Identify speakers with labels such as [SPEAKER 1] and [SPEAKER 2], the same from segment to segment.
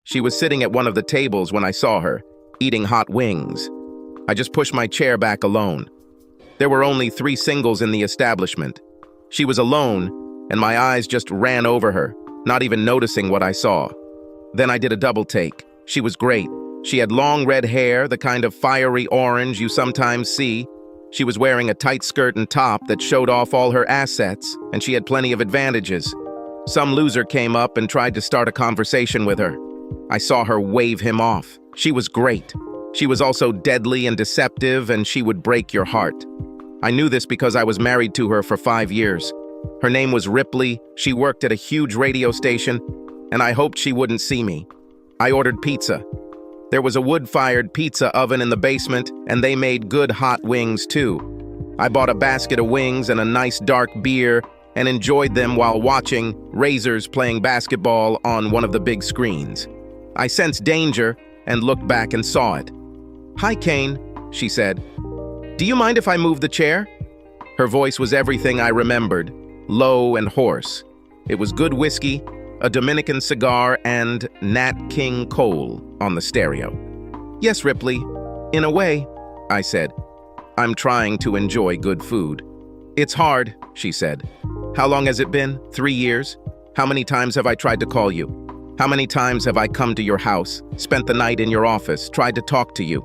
[SPEAKER 1] She was sitting at one of the tables when I saw her, eating hot wings. I just pushed my chair back alone. There were only 3 singles in the establishment. She was alone, and my eyes just ran over her, not even noticing what I saw. Then I did a double take. She was great. She had long red hair, the kind of fiery orange you sometimes see. She was wearing a tight skirt and top that showed off all her assets, and she had plenty of advantages. Some loser came up and tried to start a conversation with her. I saw her wave him off. She was great. She was also deadly and deceptive, and she would break your heart. I knew this because I was married to her for 5 years. Her name was Ripley. She worked at a huge radio station, and I hoped she wouldn't see me. I ordered pizza. There was a wood-fired pizza oven in the basement, and they made good hot wings too. I bought a basket of wings and a nice dark beer and enjoyed them while watching Razors playing basketball on one of the big screens. I sensed danger and looked back and saw it. "Hi, Kane," she said. "Do you mind if I move the chair?" Her voice was everything I remembered, low and hoarse. It was good whiskey, a Dominican cigar, and Nat King Cole on the stereo. "Yes, Ripley, in a way," I said. "I'm trying to enjoy good food." "It's hard," she said. "How long has it been? 3 years? How many times have I tried to call you? How many times have I come to your house, spent the night in your office, tried to talk to you?"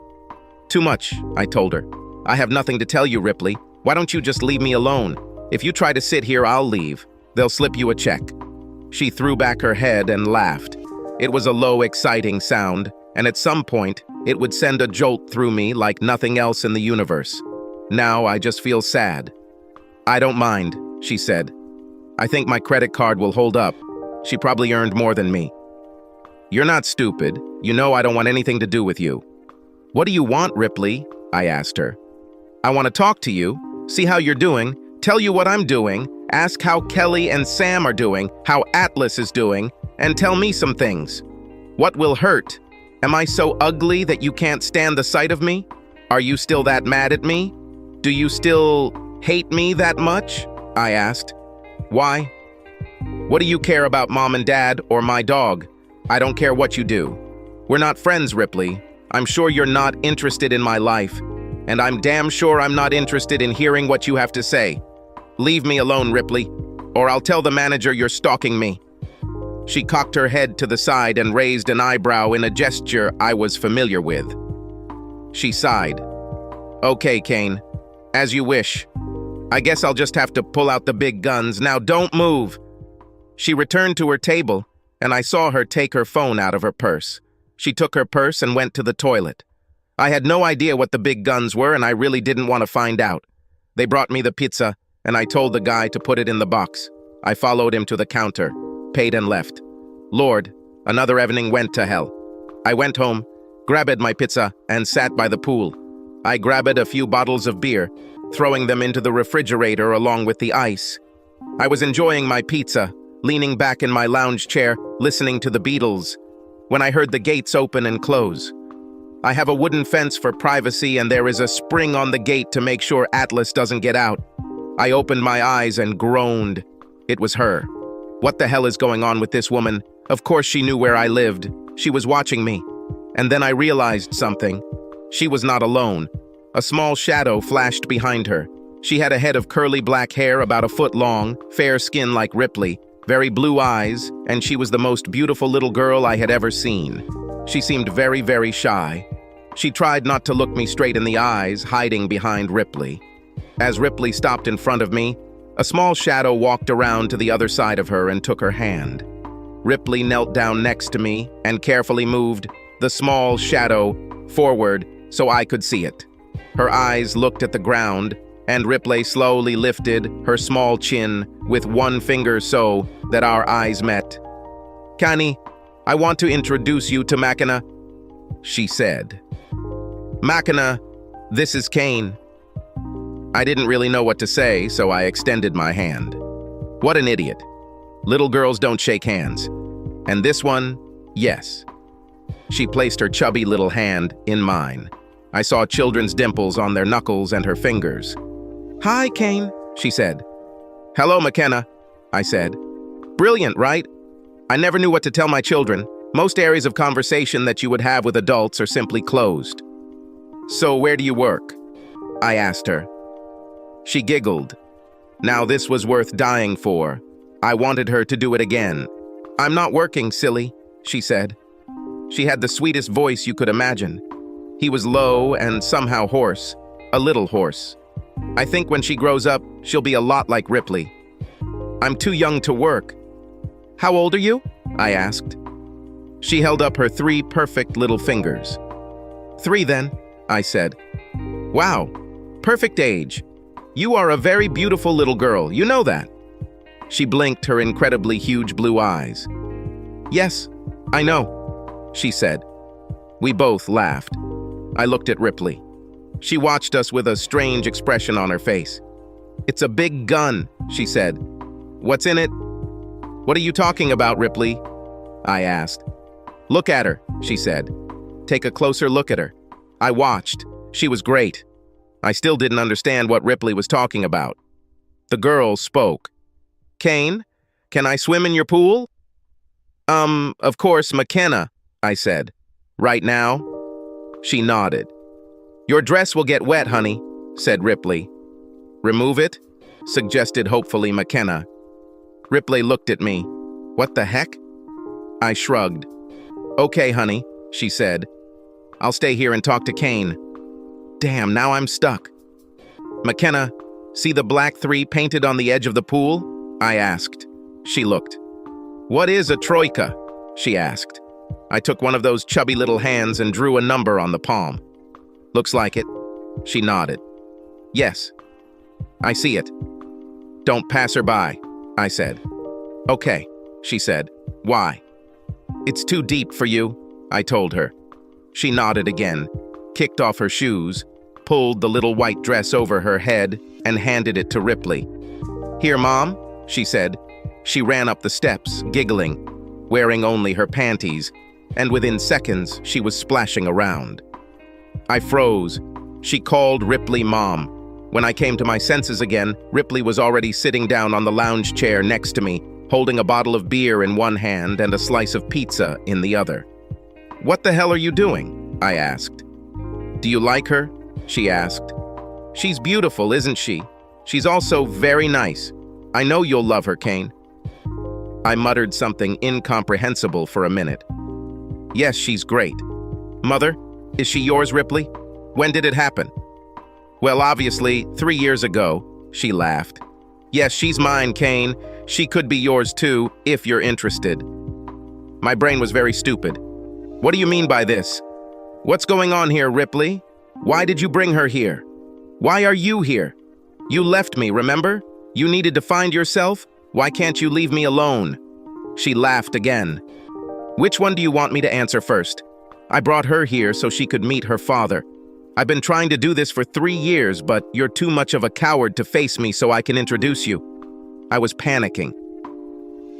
[SPEAKER 1] "Too much," I told her. "I have nothing to tell you, Ripley. Why don't you just leave me alone? If you try to sit here, I'll leave. They'll slip you a check." She threw back her head and laughed. It was a low, exciting sound, and at some point, it would send a jolt through me like nothing else in the universe. Now I just feel sad. "I don't mind," she said. "I think my credit card will hold up. She probably earned more than me." "You're not stupid. You know I don't want anything to do with you." "What do you want, Ripley?" I asked her. "I want to talk to you, see how you're doing, tell you what I'm doing, ask how Kelly and Sam are doing, how Atlas is doing, and tell me some things. What will hurt? Am I so ugly that you can't stand the sight of me? Are you still that mad at me? Do you still hate me that much?" I asked. "Why? What do you care about Mom and Dad or my dog? I don't care what you do. We're not friends, Ripley. I'm sure you're not interested in my life, and I'm damn sure I'm not interested in hearing what you have to say. Leave me alone, Ripley, or I'll tell the manager you're stalking me." She cocked her head to the side and raised an eyebrow in a gesture I was familiar with. She sighed. "Okay, Kane, as you wish. I guess I'll just have to pull out the big guns. Now don't move." She returned to her table, and I saw her take her phone out of her purse. She took her purse and went to the toilet. I had no idea what the big guns were, and I really didn't want to find out. They brought me the pizza, and I told the guy to put it in the box. I followed him to the counter, paid and left. Lord, another evening went to hell. I went home, grabbed my pizza, and sat by the pool. I grabbed a few bottles of beer, throwing them into the refrigerator along with the ice. I was enjoying my pizza, leaning back in my lounge chair, listening to the Beatles, when I heard the gates open and close. I have a wooden fence for privacy, and there is a spring on the gate to make sure Atlas doesn't get out. I opened my eyes and groaned. It was her. What the hell is going on with this woman? Of course she knew where I lived. She was watching me. And then I realized something. She was not alone. A small shadow flashed behind her. She had a head of curly black hair about a foot long, fair skin like Ripley, very blue eyes, and she was the most beautiful little girl I had ever seen. She seemed very, very shy. She tried not to look me straight in the eyes, hiding behind Ripley. As Ripley stopped in front of me, a small shadow walked around to the other side of her and took her hand. Ripley knelt down next to me and carefully moved the small shadow forward so I could see it. Her eyes looked at the ground, and Ripley slowly lifted her small chin with one finger so that our eyes met. "Kani, I want to introduce you to Makina," she said. "Makina, this is Kane." I didn't really know what to say, so I extended my hand. What an idiot. Little girls don't shake hands. And this one, yes. She placed her chubby little hand in mine. I saw children's dimples on their knuckles and her fingers. "Hi, Kane," she said. "Hello, McKenna," I said. "Brilliant, right? I never knew what to tell my children. Most areas of conversation that you would have with adults are simply closed. So where do you work? I asked her. She giggled. Now this was worth dying for. I wanted her to do it again. I'm not working, silly, she said. She had the sweetest voice you could imagine. He was low and somehow hoarse, a little hoarse. I think when she grows up, she'll be a lot like Ripley. I'm too young to work. How old are you? I asked. She held up her 3 perfect little fingers. 3 then, I said. Wow, perfect age. You are a very beautiful little girl, you know that. She blinked her incredibly huge blue eyes. Yes, I know, she said. We both laughed. I looked at Ripley. She watched us with a strange expression on her face. It's a big gun, she said. What's in it? What are you talking about, Ripley? I asked. Look at her, she said. Take a closer look at her. I watched. She was great. I still didn't understand what Ripley was talking about. The girl spoke. Kane, can I swim in your pool? Of course, McKenna, I said. Right now? She nodded. Your dress will get wet, honey, said Ripley. Remove it? Suggested hopefully McKenna. Ripley looked at me. What the heck? I shrugged. Okay, honey, she said. I'll stay here and talk to Kane. Damn, now I'm stuck. McKenna, see the black 3 painted on the edge of the pool? I asked. She looked. What is a troika? She asked. I took one of those chubby little hands and drew a number on the palm. Looks like it. She nodded. Yes, I see it. Don't pass her by, I said. Okay, she said. Why? It's too deep for you, I told her. She nodded again, kicked off her shoes, pulled the little white dress over her head, and handed it to Ripley. Here, Mom, she said. She ran up the steps, giggling, wearing only her panties, and within seconds, she was splashing around. I froze. She called Ripley Mom. When I came to my senses again, Ripley was already sitting down on the lounge chair next to me, holding a bottle of beer in one hand and a slice of pizza in the other. What the hell are you doing? I asked. Do you like her? She asked. She's beautiful, isn't she? She's also very nice. I know you'll love her, Kane. I muttered something incomprehensible for a minute. Yes, she's great. Mother, is she yours, Ripley? When did it happen? Well, obviously, 3 years ago, she laughed. Yes, she's mine, Kane. She could be yours too, if you're interested. My brain was very stupid. What do you mean by this? What's going on here, Ripley? Why did you bring her here? Why are you here? You left me, remember? You needed to find yourself? Why can't you leave me alone? She laughed again. Which one do you want me to answer first? I brought her here so she could meet her father. I've been trying to do this for 3 years, but you're too much of a coward to face me so I can introduce you. I was panicking.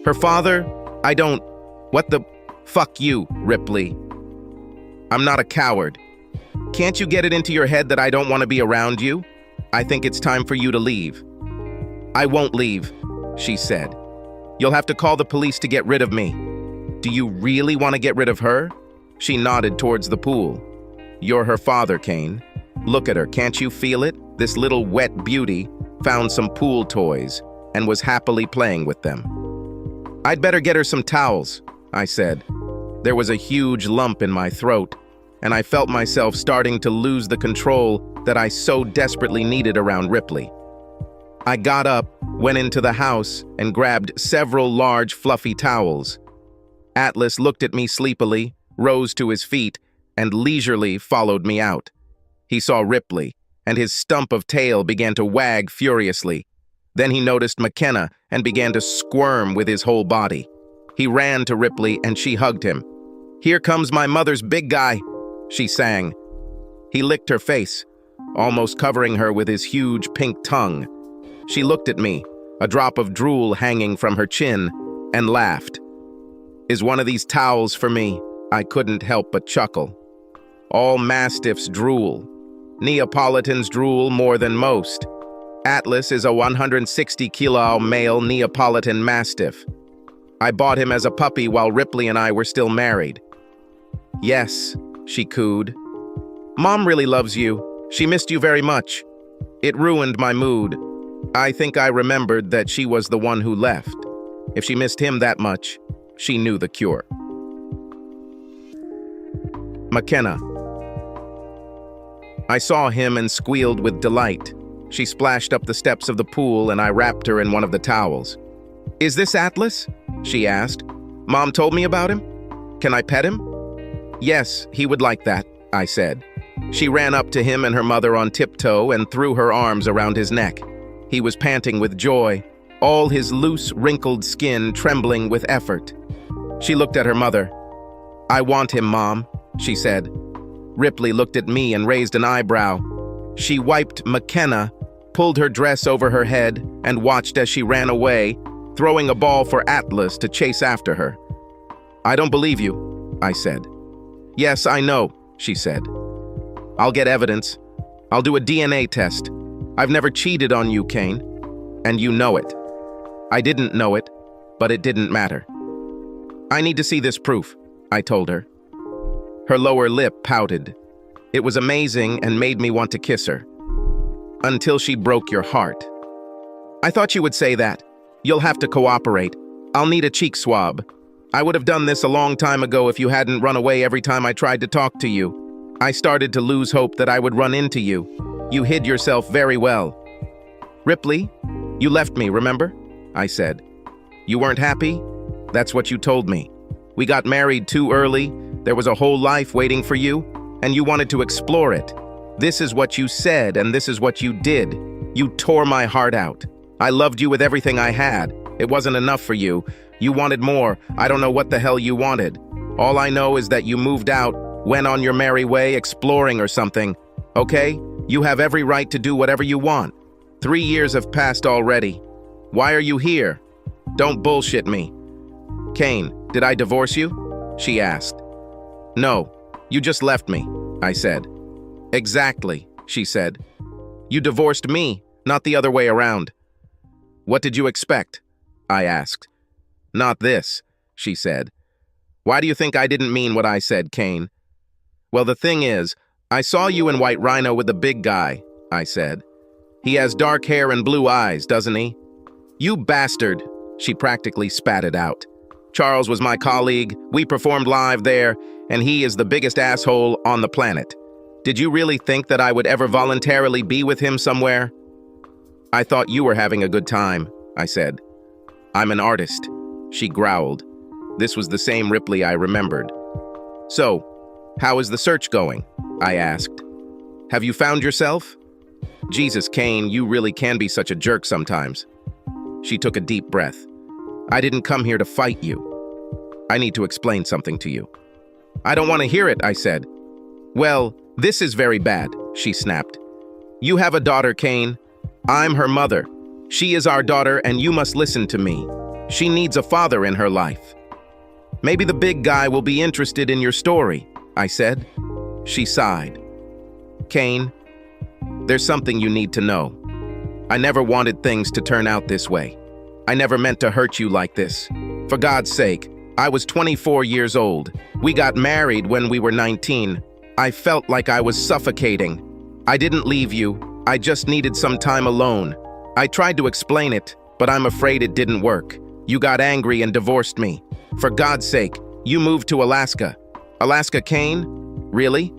[SPEAKER 1] Her father? I don't... What the... Fuck you, Ripley. I'm not a coward. Can't you get it into your head that I don't want to be around you? I think it's time for you to leave. I won't leave, she said. You'll have to call the police to get rid of me. Do you really want to get rid of her? She nodded towards the pool. You're her father, Kane. Look at her, can't you feel it? This little wet beauty found some pool toys and was happily playing with them. I'd better get her some towels, I said. There was a huge lump in my throat, and I felt myself starting to lose the control that I so desperately needed around Ripley. I got up, went into the house, and grabbed several large fluffy towels. Atlas looked at me sleepily, rose to his feet, and leisurely followed me out. He saw Ripley, and his stump of tail began to wag furiously. Then he noticed McKenna and began to squirm with his whole body. He ran to Ripley and she hugged him. Here comes my mother's big guy, she sang. He licked her face, almost covering her with his huge pink tongue. She looked at me, a drop of drool hanging from her chin, and laughed. Is one of these towels for me? I couldn't help but chuckle. All mastiffs drool. Neapolitans drool more than most. Atlas is a 160-kilo male Neapolitan mastiff. I bought him as a puppy while Ripley and I were still married." "Yes," she cooed. "Mom really loves you. She missed you very much." It ruined my mood. I think I remembered that she was the one who left. If she missed him that much, she knew the cure. McKenna. I saw him and squealed with delight. She splashed up the steps of the pool and I wrapped her in one of the towels. "Is this Atlas?" she asked. "Mom told me about him. Can I pet him?" "Yes, he would like that," I said. She ran up to him and her mother on tiptoe and threw her arms around his neck. He was panting with joy, all his loose, wrinkled skin trembling with effort. She looked at her mother. "I want him, Mom," she said. Ripley looked at me and raised an eyebrow. She wiped McKenna, pulled her dress over her head, and watched as she ran away, throwing a ball for Atlas to chase after her. "I don't believe you," I said. "Yes, I know," she said. "I'll get evidence. I'll do a DNA test. I've never cheated on you, Kane. And you know it." I didn't know it, but it didn't matter. "I need to see this proof," I told her. Her lower lip pouted. It was amazing and made me want to kiss her. "Until she broke your heart." "I thought you would say that. You'll have to cooperate. I'll need a cheek swab. I would have done this a long time ago if you hadn't run away every time I tried to talk to you. I started to lose hope that I would run into you. You hid yourself very well." "Ripley, you left me, remember?" I said. "You weren't happy? That's what you told me. We got married too early, there was a whole life waiting for you, and you wanted to explore it. This is what you said, and this is what you did. You tore my heart out. I loved you with everything I had. It wasn't enough for you. You wanted more. I don't know what the hell you wanted. All I know is that you moved out, went on your merry way, exploring or something. Okay? You have every right to do whatever you want. 3 years have passed already. Why are you here? Don't bullshit me." "Kane, did I divorce you?" she asked. "No, you just left me," I said. "Exactly," she said. "You divorced me, not the other way around." "What did you expect?" I asked. "Not this," she said. "Why do you think I didn't mean what I said, Kane?" "Well, the thing is, I saw you in White Rhino with the big guy," I said. "He has dark hair and blue eyes, doesn't he?" "You bastard," she practically spat it out. "Charles was my colleague, we performed live there, and he is the biggest asshole on the planet. Did you really think that I would ever voluntarily be with him somewhere?" "I thought you were having a good time," I said. "I'm an artist," she growled. This was the same Ripley I remembered. "So, how is the search going?" I asked. "Have you found yourself?" "Jesus, Kane, you really can be such a jerk sometimes." She took a deep breath. "I didn't come here to fight you. I need to explain something to you." "I don't want to hear it," I said. "Well, this is very bad," she snapped. "You have a daughter, Kane. I'm her mother. She is our daughter, and you must listen to me. She needs a father in her life." "Maybe the big guy will be interested in your story," I said. She sighed. "Kane, there's something you need to know. I never wanted things to turn out this way. I never meant to hurt you like this. For God's sake, I was 24 years old. We got married when we were 19. I felt like I was suffocating. I didn't leave you. I just needed some time alone. I tried to explain it, but I'm afraid it didn't work. You got angry and divorced me. For God's sake, you moved to Alaska. Alaska, Kane? Really?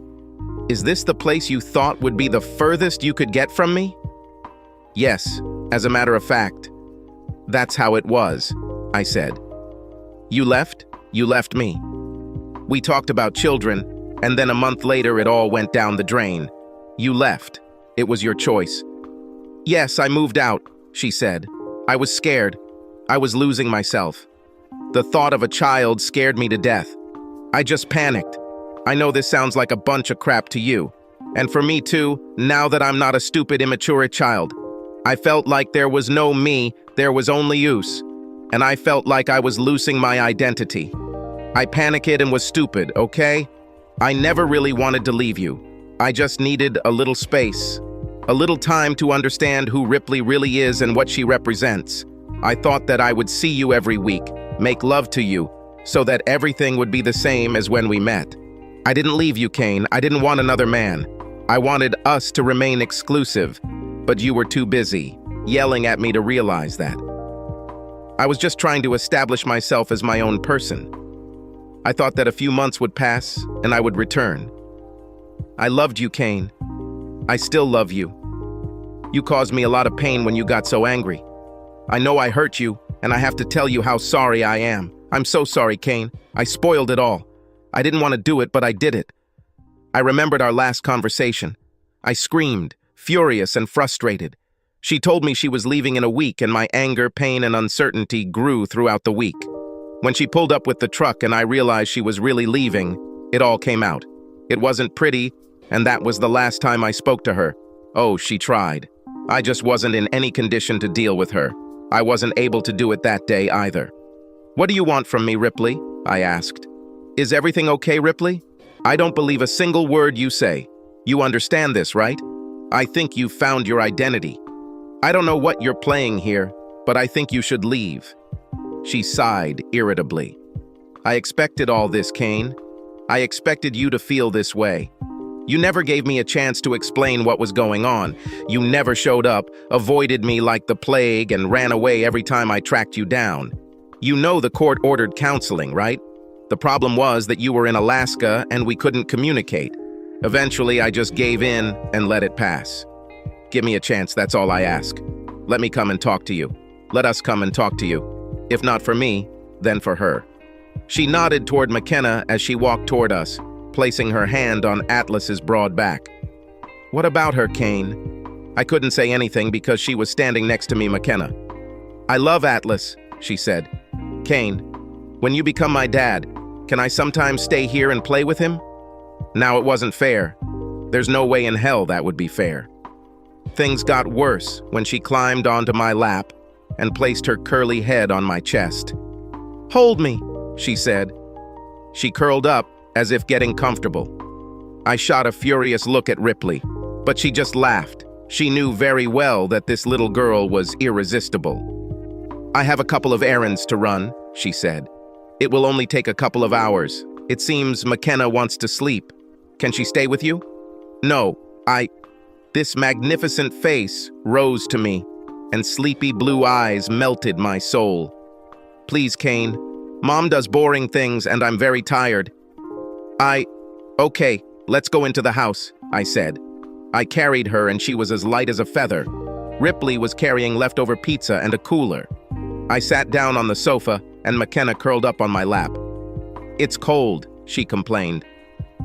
[SPEAKER 1] Is this the place you thought would be the furthest you could get from me?" "Yes, as a matter of fact. That's how it was," I said. "You left? You left me. We talked about children, and then a month later it all went down the drain. You left. It was your choice." "Yes, I moved out," she said. "I was scared. I was losing myself. The thought of a child scared me to death. I just panicked. I know this sounds like a bunch of crap to you. And for me too, now that I'm not a stupid, immature child. I felt like there was no me, there was only use. And I felt like I was losing my identity. I panicked and was stupid, okay? I never really wanted to leave you. I just needed a little space. A little time to understand who Ripley really is and what she represents. I thought that I would see you every week, make love to you, so that everything would be the same as when we met. I didn't leave you, Kane. I didn't want another man. I wanted us to remain exclusive, but you were too busy, yelling at me to realize that. I was just trying to establish myself as my own person. I thought that a few months would pass, and I would return. I loved you, Kane. I still love you. You caused me a lot of pain when you got so angry. I know I hurt you, and I have to tell you how sorry I am. I'm so sorry, Kane. I spoiled it all. I didn't want to do it, but I did it. I remembered our last conversation. I screamed, furious and frustrated. She told me she was leaving in a week, and my anger, pain, and uncertainty grew throughout the week. When she pulled up with the truck and I realized she was really leaving, it all came out. It wasn't pretty, and that was the last time I spoke to her. Oh, she tried. I just wasn't in any condition to deal with her. I wasn't able to do it that day either. "What do you want from me, Ripley?" I asked. "Is everything okay, Ripley? I don't believe a single word you say. You understand this, right? I think you've found your identity. I don't know what you're playing here, but I think you should leave." She sighed irritably. "I expected all this, Kane. I expected you to feel this way. You never gave me a chance to explain what was going on. You never showed up, avoided me like the plague, and ran away every time I tracked you down. You know the court ordered counseling, right? The problem was that you were in Alaska and we couldn't communicate. Eventually, I just gave in and let it pass. Give me a chance, that's all I ask. Let me come and talk to you. Let us come and talk to you. If not for me, then for her." She nodded toward McKenna as she walked toward us, placing her hand on Atlas's broad back. "What about her, Kane?" I couldn't say anything because she was standing next to me, McKenna. "I love Atlas," she said. "Kane, when you become my dad, can I sometimes stay here and play with him?" Now it wasn't fair. There's no way in hell that would be fair. Things got worse when she climbed onto my lap and placed her curly head on my chest. "Hold me," she said. She curled up as if getting comfortable. I shot a furious look at Ripley, but she just laughed. She knew very well that this little girl was irresistible. "I have a couple of errands to run," she said. "It will only take a couple of hours. It seems McKenna wants to sleep. Can she stay with you?" "No, This magnificent face rose to me, and sleepy blue eyes melted my soul. "Please, Kane. Mom does boring things and I'm very tired." "Okay, let's go into the house," I said. I carried her and she was as light as a feather. Ripley was carrying leftover pizza and a cooler. I sat down on the sofa and McKenna curled up on my lap. "It's cold," she complained.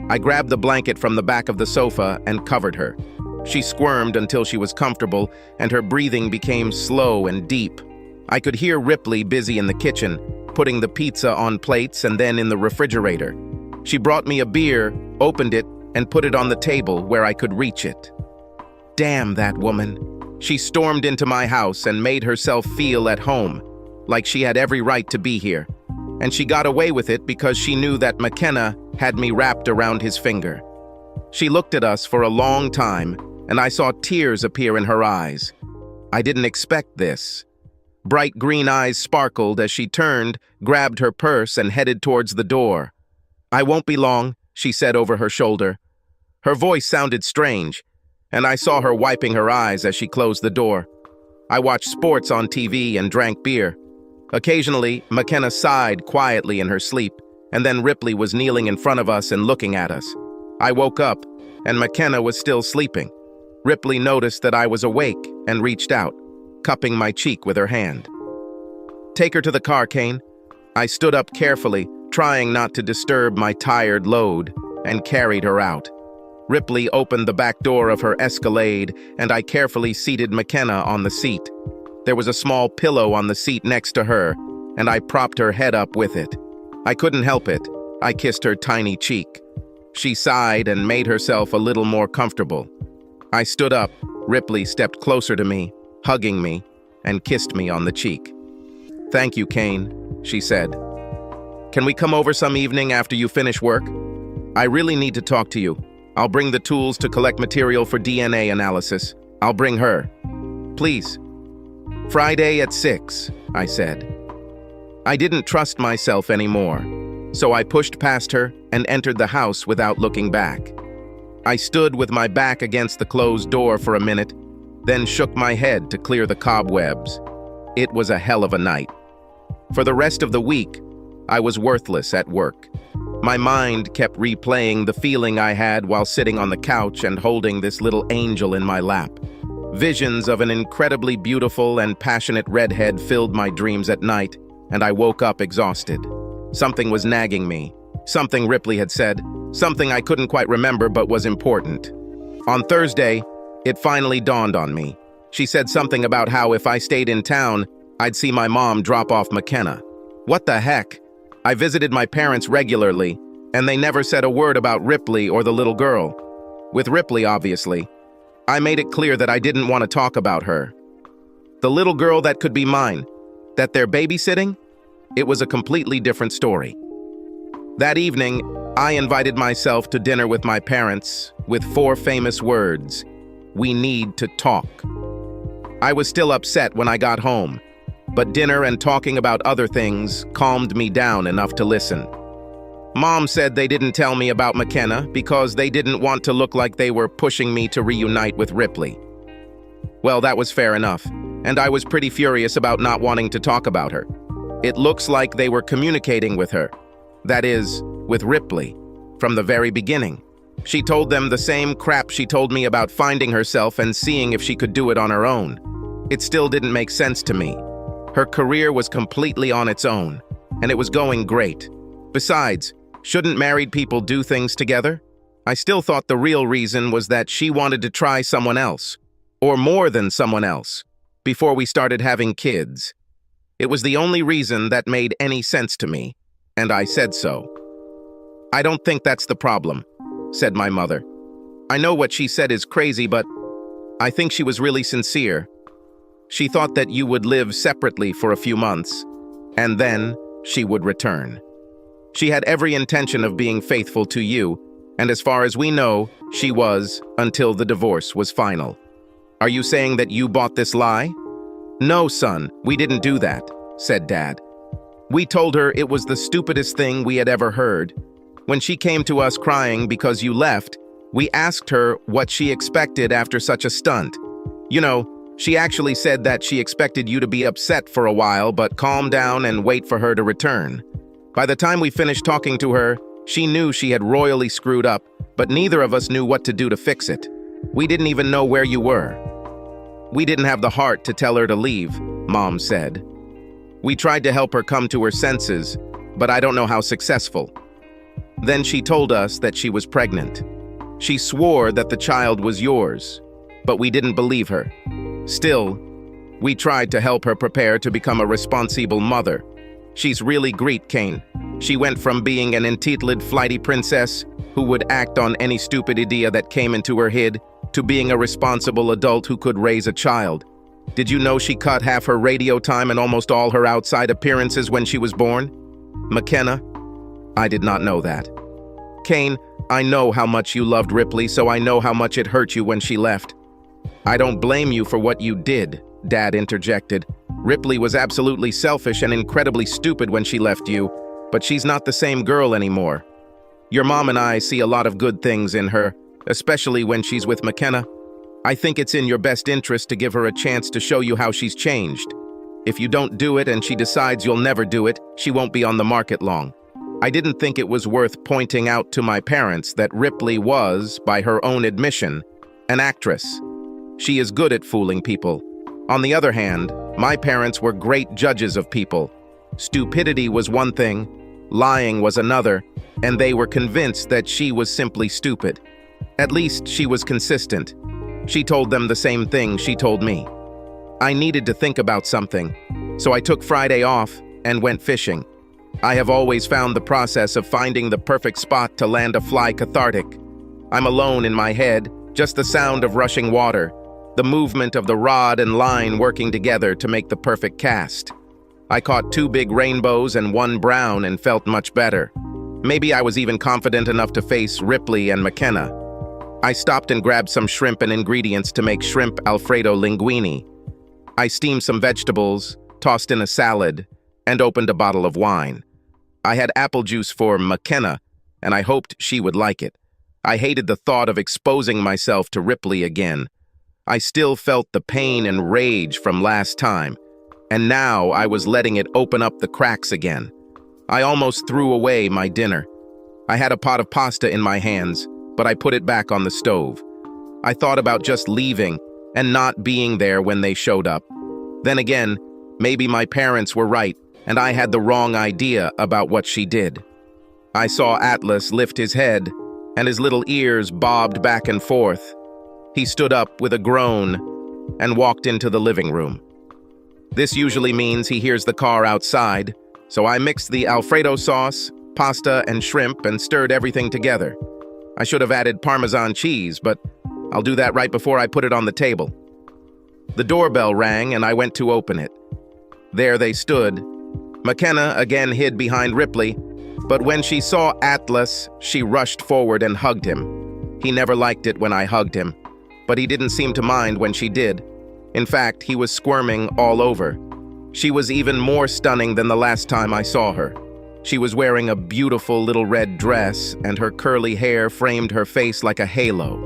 [SPEAKER 1] I grabbed the blanket from the back of the sofa and covered her. She squirmed until she was comfortable, and her breathing became slow and deep. I could hear Ripley busy in the kitchen, putting the pizza on plates and then in the refrigerator. She brought me a beer, opened it, and put it on the table where I could reach it. Damn that woman. She stormed into my house and made herself feel at home, like she had every right to be here. And she got away with it because she knew that McKenna had me wrapped around his finger. She looked at us for a long time, and I saw tears appear in her eyes. I didn't expect this. Bright green eyes sparkled as she turned, grabbed her purse, and headed towards the door. "I won't be long," she said over her shoulder. Her voice sounded strange, and I saw her wiping her eyes as she closed the door. I watched sports on TV and drank beer. Occasionally, McKenna sighed quietly in her sleep, and then Ripley was kneeling in front of us and looking at us. I woke up, and McKenna was still sleeping. Ripley noticed that I was awake and reached out, cupping my cheek with her hand. "Take her to the car, Kane." I stood up carefully, trying not to disturb my tired load, and carried her out. Ripley opened the back door of her Escalade, and I carefully seated McKenna on the seat. There was a small pillow on the seat next to her, and I propped her head up with it. I couldn't help it. I kissed her tiny cheek. She sighed and made herself a little more comfortable. I stood up. Ripley stepped closer to me, hugging me, and kissed me on the cheek. "Thank you, Kane," she said. "Can we come over some evening after you finish work? I really need to talk to you. I'll bring the tools to collect material for DNA analysis. I'll bring her. Please." "Friday at 6, I said. I didn't trust myself anymore, so I pushed past her and entered the house without looking back. I stood with my back against the closed door for a minute, then shook my head to clear the cobwebs. It was a hell of a night. For the rest of the week, I was worthless at work. My mind kept replaying the feeling I had while sitting on the couch and holding this little angel in my lap. Visions of an incredibly beautiful and passionate redhead filled my dreams at night, and I woke up exhausted. Something was nagging me. Something Ripley had said. Something I couldn't quite remember but was important. On Thursday, it finally dawned on me. She said something about how if I stayed in town, I'd see my mom drop off McKenna. What the heck? I visited my parents regularly, and they never said a word about Ripley or the little girl. With Ripley, obviously. I made it clear that I didn't want to talk about her. The little girl that could be mine, that they're babysitting, it was a completely different story. That evening, I invited myself to dinner with my parents with 4 famous words: "We need to talk." I was still upset when I got home, but dinner and talking about other things calmed me down enough to listen. Mom said they didn't tell me about McKenna because they didn't want to look like they were pushing me to reunite with Ripley. Well, that was fair enough, and I was pretty furious about not wanting to talk about her. It looks like they were communicating with her. That is, with Ripley, from the very beginning. She told them the same crap she told me about finding herself and seeing if she could do it on her own. It still didn't make sense to me. Her career was completely on its own, and it was going great. Besides, shouldn't married people do things together? I still thought the real reason was that she wanted to try someone else, or more than someone else, before we started having kids. It was the only reason that made any sense to me, and I said so. "I don't think that's the problem," said my mother. "I know what she said is crazy, but I think she was really sincere. She thought that you would live separately for a few months, and then she would return. She had every intention of being faithful to you, and as far as we know, she was, until the divorce was final. Are you saying that you bought this lie?" "No, son, we didn't do that," said Dad. "We told her it was the stupidest thing we had ever heard. When she came to us crying because you left, we asked her what she expected after such a stunt. You know, she actually said that she expected you to be upset for a while but calm down and wait for her to return. By the time we finished talking to her, she knew she had royally screwed up, but neither of us knew what to do to fix it. We didn't even know where you were. We didn't have the heart to tell her to leave," Mom said. "We tried to help her come to her senses, but I don't know how successful. Then she told us that she was pregnant. She swore that the child was yours, but we didn't believe her. Still, we tried to help her prepare to become a responsible mother. She's really great, Kane. She went from being an entitled flighty princess who would act on any stupid idea that came into her head to being a responsible adult who could raise a child. Did you know she cut half her radio time and almost all her outside appearances when she was born? McKenna? I did not know that. Kane, I know how much you loved Ripley, so I know how much it hurt you when she left. I don't blame you for what you did," Dad interjected. "Ripley was absolutely selfish and incredibly stupid when she left you, but she's not the same girl anymore. Your mom and I see a lot of good things in her, especially when she's with McKenna. I think it's in your best interest to give her a chance to show you how she's changed. If you don't do it and she decides you'll never do it, she won't be on the market long. I didn't think it was worth pointing out to my parents that Ripley was, by her own admission, an actress. She is good at fooling people. On the other hand, my parents were great judges of people. Stupidity was one thing, lying was another, and they were convinced that she was simply stupid. At least she was consistent. She told them the same thing she told me. I needed to think about something, so I took Friday off and went fishing. I have always found the process of finding the perfect spot to land a fly cathartic. I'm alone in my head, just the sound of rushing water, the movement of the rod and line working together to make the perfect cast. I caught 2 big rainbows and 1 brown and felt much better. Maybe I was even confident enough to face Ripley and McKenna. I stopped and grabbed some shrimp and ingredients to make shrimp Alfredo linguine. I steamed some vegetables, tossed in a salad, and opened a bottle of wine. I had apple juice for McKenna, and I hoped she would like it. I hated the thought of exposing myself to Ripley again. I still felt the pain and rage from last time, and now I was letting it open up the cracks again. I almost threw away my dinner. I had a pot of pasta in my hands, but I put it back on the stove. I thought about just leaving and not being there when they showed up. Then again, maybe my parents were right, and I had the wrong idea about what she did. I saw Atlas lift his head, and his little ears bobbed back and forth. He stood up with a groan and walked into the living room. This usually means he hears the car outside, so I mixed the Alfredo sauce, pasta, and shrimp and stirred everything together. I should have added Parmesan cheese, but I'll do that right before I put it on the table. The doorbell rang and I went to open it. There they stood. McKenna again hid behind Ripley, but when she saw Atlas, she rushed forward and hugged him. He never liked it when I hugged him, but he didn't seem to mind when she did. In fact, he was squirming all over. She was even more stunning than the last time I saw her. She was wearing a beautiful little red dress, and her curly hair framed her face like a halo.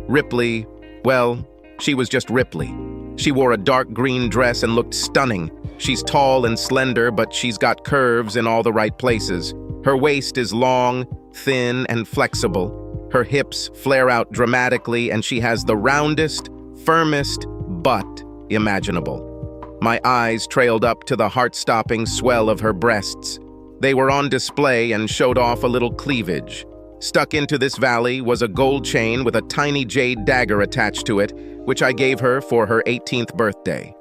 [SPEAKER 1] Ripley, well, she was just Ripley. She wore a dark green dress and looked stunning. She's tall and slender, but she's got curves in all the right places. Her waist is long, thin, and flexible. Her hips flare out dramatically, and she has the roundest, firmest butt imaginable. My eyes trailed up to the heart-stopping swell of her breasts. They were on display and showed off a little cleavage. Stuck into this valley was a gold chain with a tiny jade dagger attached to it, which I gave her for her 18th birthday.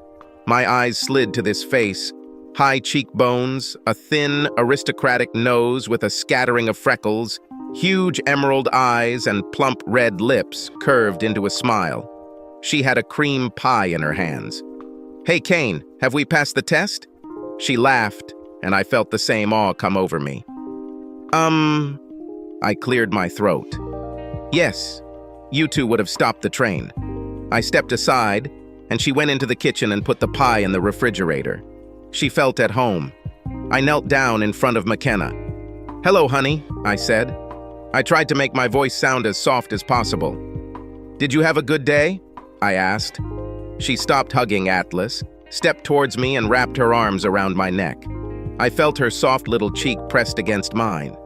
[SPEAKER 1] My eyes slid to this face. High cheekbones, a thin, aristocratic nose with a scattering of freckles, huge emerald eyes, and plump red lips curved into a smile. She had a cream pie in her hands. "Hey, Kane, have we passed the test?" She laughed, and I felt the same awe come over me. I cleared my throat. Yes, you two would have stopped the train. I stepped aside, and she went into the kitchen and put the pie in the refrigerator. She felt at home. I knelt down in front of McKenna. "Hello, honey," I said. I tried to make my voice sound as soft as possible. "Did you have a good day?" I asked. She stopped hugging Atlas, stepped towards me, and wrapped her arms around my neck. I felt her soft little cheek pressed against mine.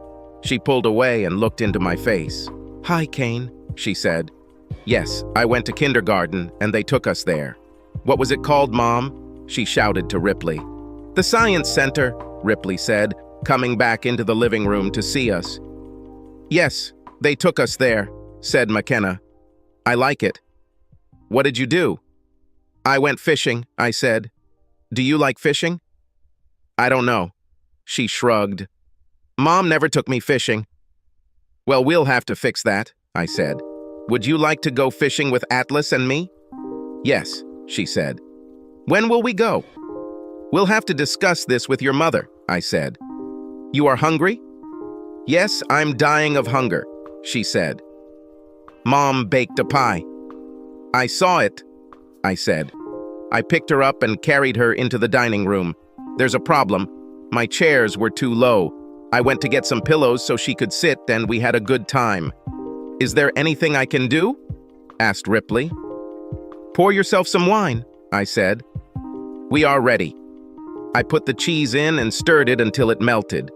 [SPEAKER 1] She pulled away and looked into my face. "Hi, Kane," she said. "Yes, I went to kindergarten, and they took us there." "What was it called, Mom?" she shouted to Ripley. "The Science Center," Ripley said, coming back into the living room to see us. "Yes, they took us there," said McKenna. "I like it." "What did you do?" "I went fishing," I said. "Do you like fishing?" "I don't know." She shrugged. "Mom never took me fishing." "Well, we'll have to fix that," I said. "Would you like to go fishing with Atlas and me?" "Yes," she said. "When will we go?" "We'll have to discuss this with your mother," I said. "You are hungry?" "Yes, I'm dying of hunger," she said. "Mom baked a pie." "I saw it," I said. I picked her up and carried her into the dining room. "There's a problem. My chairs were too low. I went to get some pillows so she could sit, and we had a good time." "Is there anything I can do?" asked Ripley. "Pour yourself some wine," I said. "We are ready." I put the cheese in and stirred it until it melted,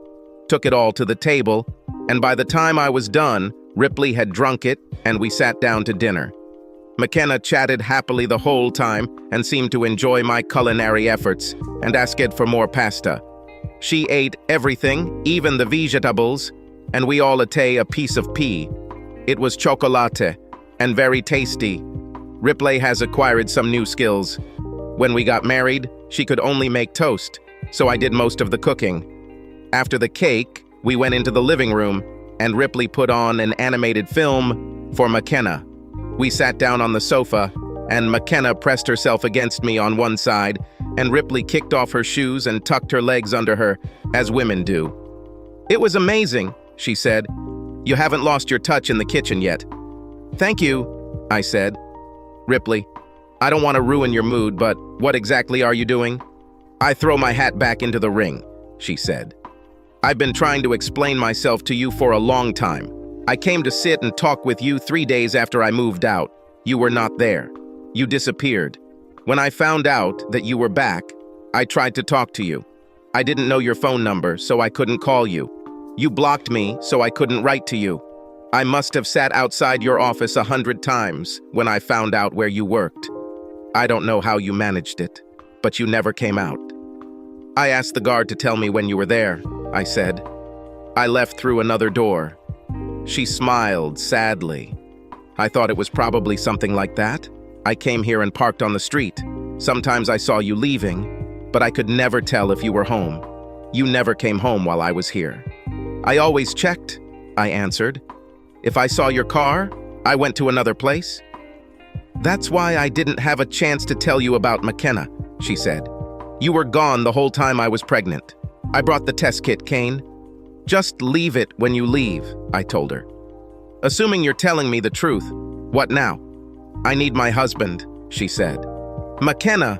[SPEAKER 1] took it all to the table, and by the time I was done, Ripley had drunk it, and we sat down to dinner. McKenna chatted happily the whole time and seemed to enjoy my culinary efforts and asked for more pasta. She ate everything, even the vegetables, and we all ate a piece of pea. It was chocolate and very tasty. Ripley has acquired some new skills. When we got married, she could only make toast, so I did most of the cooking. After the cake, we went into the living room, and Ripley put on an animated film for McKenna. We sat down on the sofa, and McKenna pressed herself against me on one side, and Ripley kicked off her shoes and tucked her legs under her, as women do. "It was amazing," she said. "You haven't lost your touch in the kitchen yet." "Thank you," I said. "Ripley, I don't want to ruin your mood, but what exactly are you doing?" I throw my hat back into the ring, she said. I've been trying to explain myself to you for a long time. I came to sit and talk with you 3 days after I moved out. You were not there. You disappeared. When I found out that you were back, I tried to talk to you. I didn't know your phone number, so I couldn't call you. You blocked me, so I couldn't write to you. I must have sat outside your office 100 times when I found out where you worked. I don't know how you managed it, but you never came out. I asked the guard to tell me when you were there, I said. I left through another door. She smiled sadly. I thought it was probably something like that. I came here and parked on the street. Sometimes I saw you leaving, but I could never tell if you were home. You never came home while I was here. I always checked, I answered. If I saw your car, I went to another place. That's why I didn't have a chance to tell you about McKenna, she said. You were gone the whole time I was pregnant. I brought the test kit, Kane. Just leave it when you leave, I told her. Assuming you're telling me the truth, what now? I need my husband, she said. McKenna,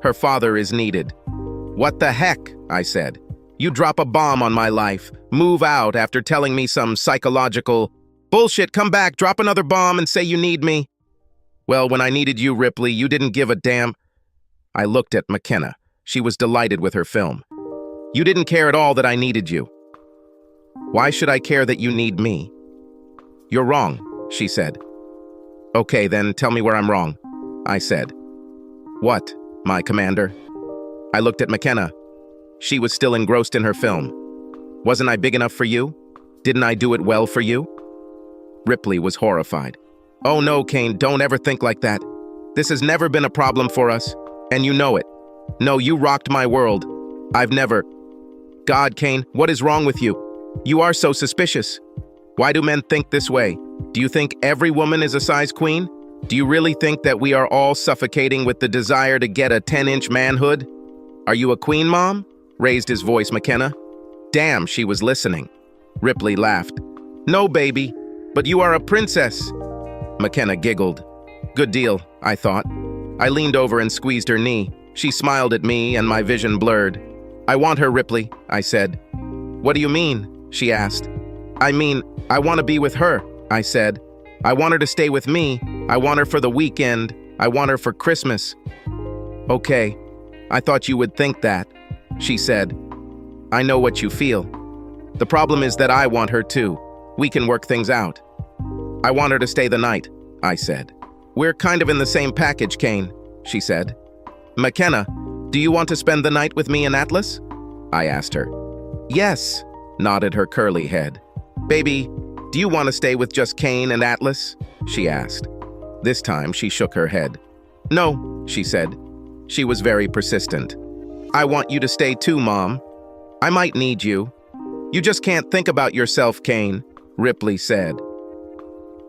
[SPEAKER 1] her father is needed. What the heck, I said. You drop a bomb on my life, move out after telling me some psychological bullshit, come back, drop another bomb and say you need me. Well, when I needed you, Ripley, you didn't give a damn. I looked at McKenna. She was delighted with her film. You didn't care at all that I needed you. Why should I care that you need me? You're wrong, she said. Okay, then tell me where I'm wrong, I said. What, my commander? I looked at McKenna. She was still engrossed in her film. Wasn't I big enough for you? Didn't I do it well for you? Ripley was horrified. Oh no, Kane, don't ever think like that. This has never been a problem for us, and you know it. No, you rocked my world. I've never... God, Kane, what is wrong with you? You are so suspicious. Why do men think this way? Do you think every woman is a size queen? Do you really think that we are all suffocating with the desire to get a 10-inch manhood? Are you a queen, Mom? Raised his voice McKenna. Damn, she was listening. Ripley laughed. No, baby, but you are a princess. McKenna giggled. Good deal, I thought. I leaned over and squeezed her knee. She smiled at me and my vision blurred. I want her, Ripley, I said. What do you mean? She asked. I mean, I want to be with her, I said. I want her to stay with me. I want her for the weekend. I want her for Christmas. Okay, I thought you would think that, she said. I know what you feel. The problem is that I want her too. We can work things out. I want her to stay the night, I said. We're kind of in the same package, Kane, she said. McKenna, do you want to spend the night with me in Atlas? I asked her. Yes, nodded her curly head. Baby, do you want to stay with just Kane and Atlas? She asked. This time she shook her head. No, she said. She was very persistent. I want you to stay too, Mom. I might need you. You just can't think about yourself, Kane, Ripley said.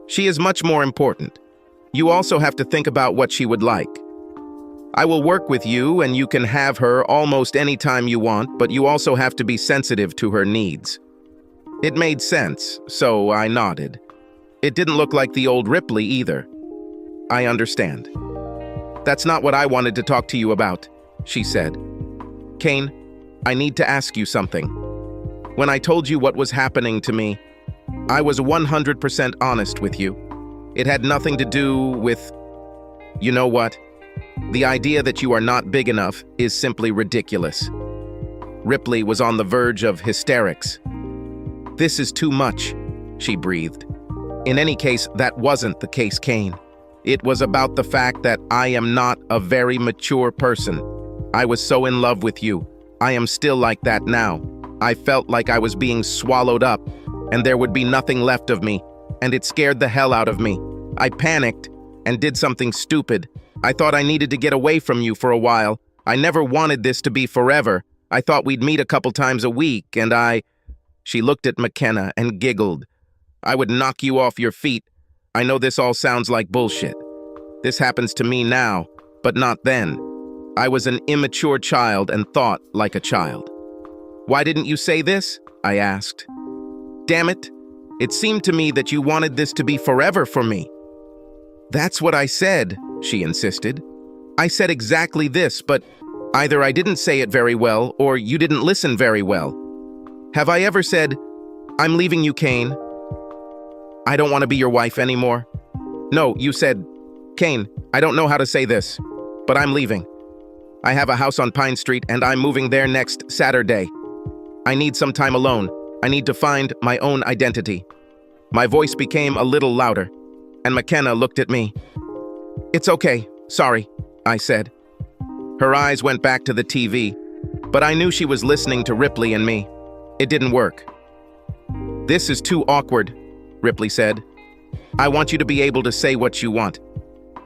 [SPEAKER 1] She is much more important. You also have to think about what she would like. I will work with you and you can have her almost any time you want, but you also have to be sensitive to her needs. It made sense, so I nodded. It didn't look like the old Ripley either. I understand. That's not what I wanted to talk to you about, she said. Kane, I need to ask you something. When I told you what was happening to me, I was 100% honest with you. It had nothing to do with... You know what? The idea that you are not big enough is simply ridiculous. Ripley was on the verge of hysterics. This is too much, she breathed. In any case, that wasn't the case, Kane. It was about the fact that I am not a very mature person. I was so in love with you. I am still like that now. I felt like I was being swallowed up, and there would be nothing left of me, and it scared the hell out of me. I panicked and did something stupid. I thought I needed to get away from you for a while. I never wanted this to be forever. I thought we'd meet a couple times a week, and She looked at McKenna and giggled. I would knock you off your feet. I know this all sounds like bullshit. This happens to me now, but not then. I was an immature child and thought like a child. Why didn't you say this? I asked. Damn it. It seemed to me that you wanted this to be forever for me. That's what I said, she insisted. I said exactly this, but Either I didn't say it very well, or you didn't listen very well. Have I ever said, "I'm leaving you, Kane. I don't want to be your wife anymore"? No, you said, "Kane, I don't know how to say this, but I'm leaving. I have a house on Pine Street and I'm moving there next Saturday. I need some time alone. I need to find my own identity." My voice became a little louder, and McKenna looked at me. "It's okay, sorry," I said. Her eyes went back to the TV, but I knew she was listening to Ripley and me. It didn't work. "This is too awkward," Ripley said. "I want you to be able to say what you want.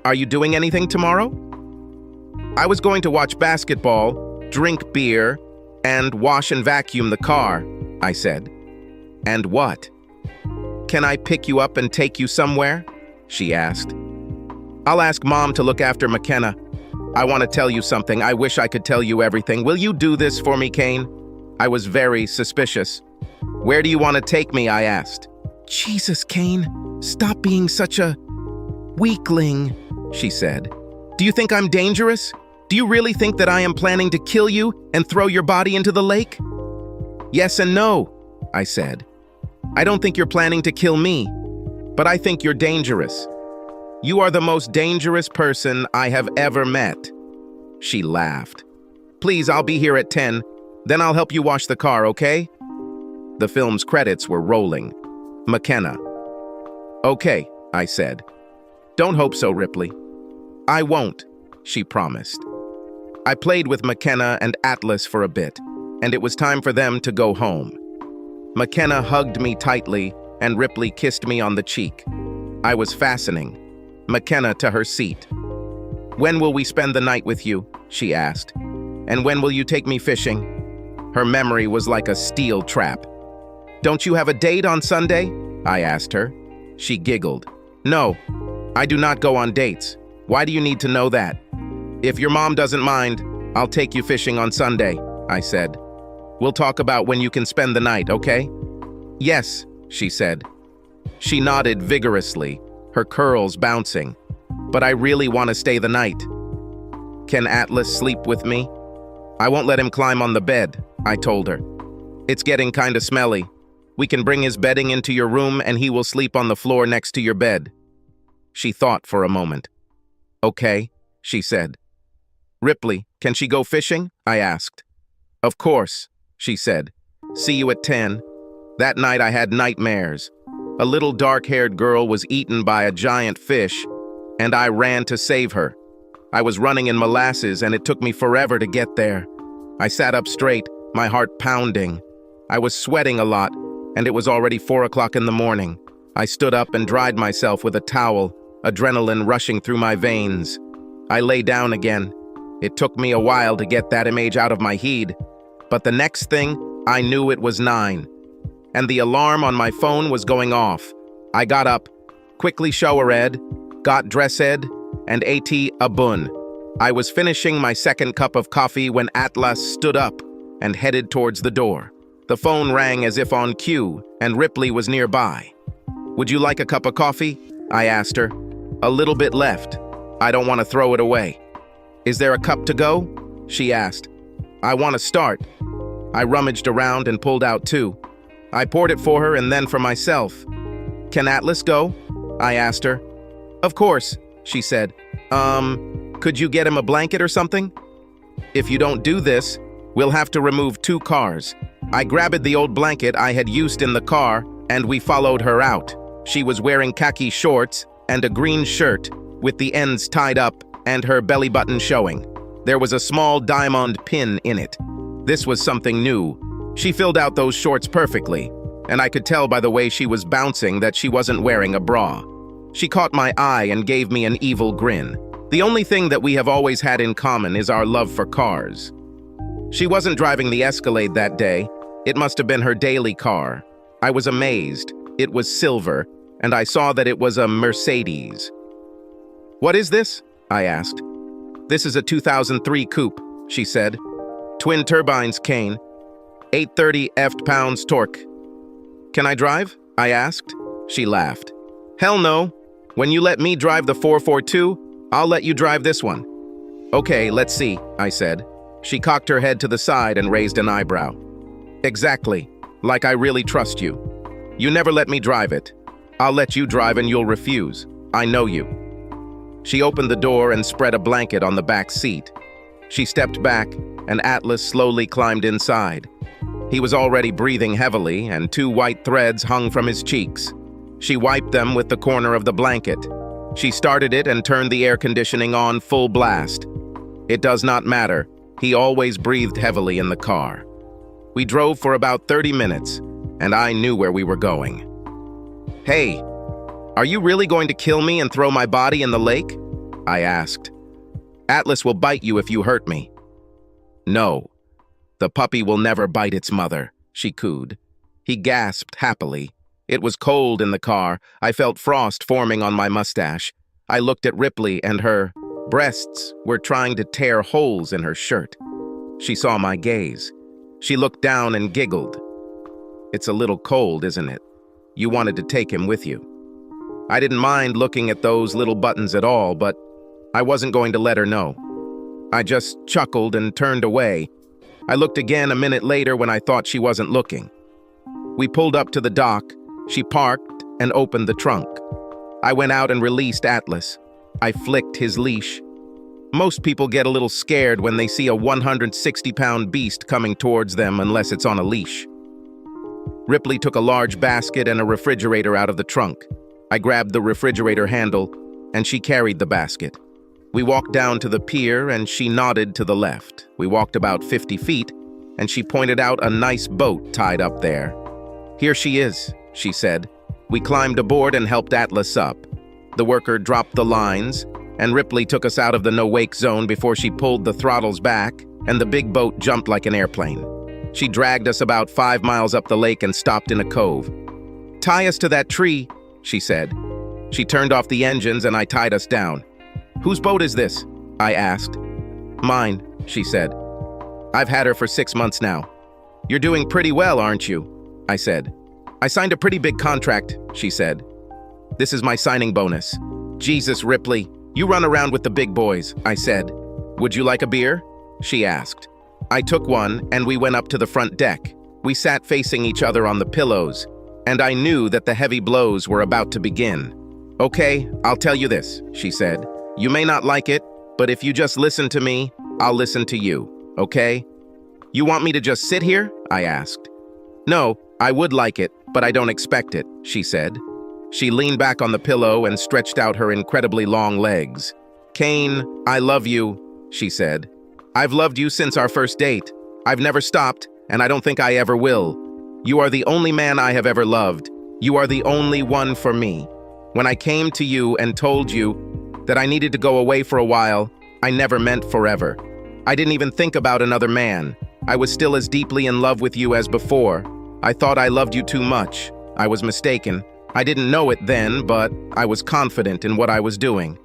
[SPEAKER 1] Are you doing anything tomorrow?" "I was going to watch basketball, drink beer, and wash and vacuum the car," I said. "And what?" "Can I pick you up and take you somewhere?" she asked. "I'll ask Mom to look after McKenna. I want to tell you something. I wish I could tell you everything. Will you do this for me, Kane?" I was very suspicious. "Where do you want to take me?" I asked. "Jesus, Kane, stop being such a weakling," she said. "Do you think I'm dangerous? Do you really think that I am planning to kill you and throw your body into the lake?" "Yes and no," I said. "I don't think you're planning to kill me, but I think you're dangerous. You are the most dangerous person I have ever met." She laughed. "Please, I'll be here at 10. Then I'll help you wash the car, okay?" The film's credits were rolling. McKenna. "Okay," I said. "Don't hope so, Ripley." "I won't," she promised. I played with McKenna and Atlas for a bit, and it was time for them to go home. McKenna hugged me tightly, and Ripley kissed me on the cheek. I was fastening McKenna to her seat. "When will we spend the night with you?" she asked. "And when will you take me fishing?" Her memory was like a steel trap. "Don't you have a date on Sunday?" I asked her. She giggled. "No, I do not go on dates. Why do you need to know that?" "If your mom doesn't mind, I'll take you fishing on Sunday," I said. "We'll talk about when you can spend the night, okay?" "Yes," she said. She nodded vigorously, her curls bouncing. "But I really want to stay the night." "Can Atlas sleep with me?" "I won't let him climb on the bed," I told her. "It's getting kinda smelly. We can bring his bedding into your room and he will sleep on the floor next to your bed." She thought for a moment. "Okay," she said. "Ripley, can she go fishing?" I asked. "Of course," she said. "See you at 10. That night I had nightmares. A little dark-haired girl was eaten by a giant fish, and I ran to save her. I was running in molasses, and it took me forever to get there. I sat up straight, my heart pounding. I was sweating a lot, and it was already 4 o'clock in the morning. I stood up and dried myself with a towel, adrenaline rushing through my veins. I lay down again. It took me a while to get that image out of my head, but the next thing, I knew it was 9. And the alarm on my phone was going off. I got up, quickly showered, got dressed, and ate a bun. I was finishing my second cup of coffee when Atlas stood up and headed towards the door. The phone rang as if on cue, and Ripley was nearby. "Would you like a cup of coffee?" I asked her. "A little bit left. I don't want to throw it away." "Is there a cup to go?" she asked. "I want to start." I rummaged around and pulled out 2. I poured it for her and then for myself. "Can Atlas go?" I asked her. "Of course," she said. Could you get him a blanket or something?" "If you don't do this, we'll have to remove 2 cars." I grabbed the old blanket I had used in the car, and we followed her out. She was wearing khaki shorts and a green shirt, with the ends tied up and her belly button showing. There was a small diamond pin in it. This was something new. She filled out those shorts perfectly, and I could tell by the way she was bouncing that she wasn't wearing a bra. She caught my eye and gave me an evil grin. The only thing that we have always had in common is our love for cars. She wasn't driving the Escalade that day. It must have been her daily car. I was amazed. It was silver, and I saw that it was a Mercedes. "What is this?" I asked. "This is a 2003 coupe," she said. "Twin turbines, Kane. 830 pounds torque." "Can I drive?" I asked. She laughed. "Hell no. When you let me drive the 442, I'll let you drive this one." "Okay, let's see," I said. She cocked her head to the side and raised an eyebrow. Exactly, like I really trust you. You never let me drive it. I'll let you drive and you'll refuse. I know you. She opened the door and spread a blanket on the back seat. She stepped back, and Atlas slowly climbed inside. He was already breathing heavily, and 2 white threads hung from his cheeks. She wiped them with the corner of the blanket. She started it and turned the air conditioning on full blast. It does not matter. He always breathed heavily in the car. We drove for about 30 minutes, and I knew where we were going. Hey, are you really going to kill me and throw my body in the lake? I asked. Atlas will bite you if you hurt me. No, the puppy will never bite its mother, she cooed. He gasped happily. It was cold in the car. I felt frost forming on my mustache. I looked at Ripley, and her breasts were trying to tear holes in her shirt. She saw my gaze. She looked down and giggled. It's a little cold, isn't it? You wanted to take him with you. I didn't mind looking at those little buttons at all, but I wasn't going to let her know. I just chuckled and turned away. I looked again a minute later when I thought she wasn't looking. We pulled up to the dock. She parked and opened the trunk. I went out and released Atlas. I flicked his leash. Most people get a little scared when they see a 160-pound beast coming towards them unless it's on a leash. Ripley took a large basket and a refrigerator out of the trunk. I grabbed the refrigerator handle, and she carried the basket. We walked down to the pier, and she nodded to the left. We walked about 50 feet, and she pointed out a nice boat tied up there. Here she is, she said. We climbed aboard and helped Atlas up. The worker dropped the lines, and Ripley took us out of the no-wake zone before she pulled the throttles back, and the big boat jumped like an airplane. She dragged us about 5 miles up the lake and stopped in a cove. "Tie us to that tree," she said. She turned off the engines and I tied us down. "Whose boat is this?" I asked. "Mine," she said. "I've had her for 6 months now." "You're doing pretty well, aren't you?" I said. "I signed a pretty big contract," she said. "This is my signing bonus." "Jesus, Ripley, you run around with the big boys," I said. "Would you like a beer?" she asked. I took one and we went up to the front deck. We sat facing each other on the pillows, and I knew that the heavy blows were about to begin. "Okay, I'll tell you this," she said. "You may not like it, but if you just listen to me, I'll listen to you, okay?" "You want me to just sit here?" I asked. "No, I would like it, but I don't expect it," she said. She leaned back on the pillow and stretched out her incredibly long legs. "Kane, I love you," she said. "I've loved you since our first date. I've never stopped, and I don't think I ever will. You are the only man I have ever loved. You are the only one for me. When I came to you and told you that I needed to go away for a while, I never meant forever. I didn't even think about another man. I was still as deeply in love with you as before. I thought I loved you too much. I was mistaken. I didn't know it then, but I was confident in what I was doing.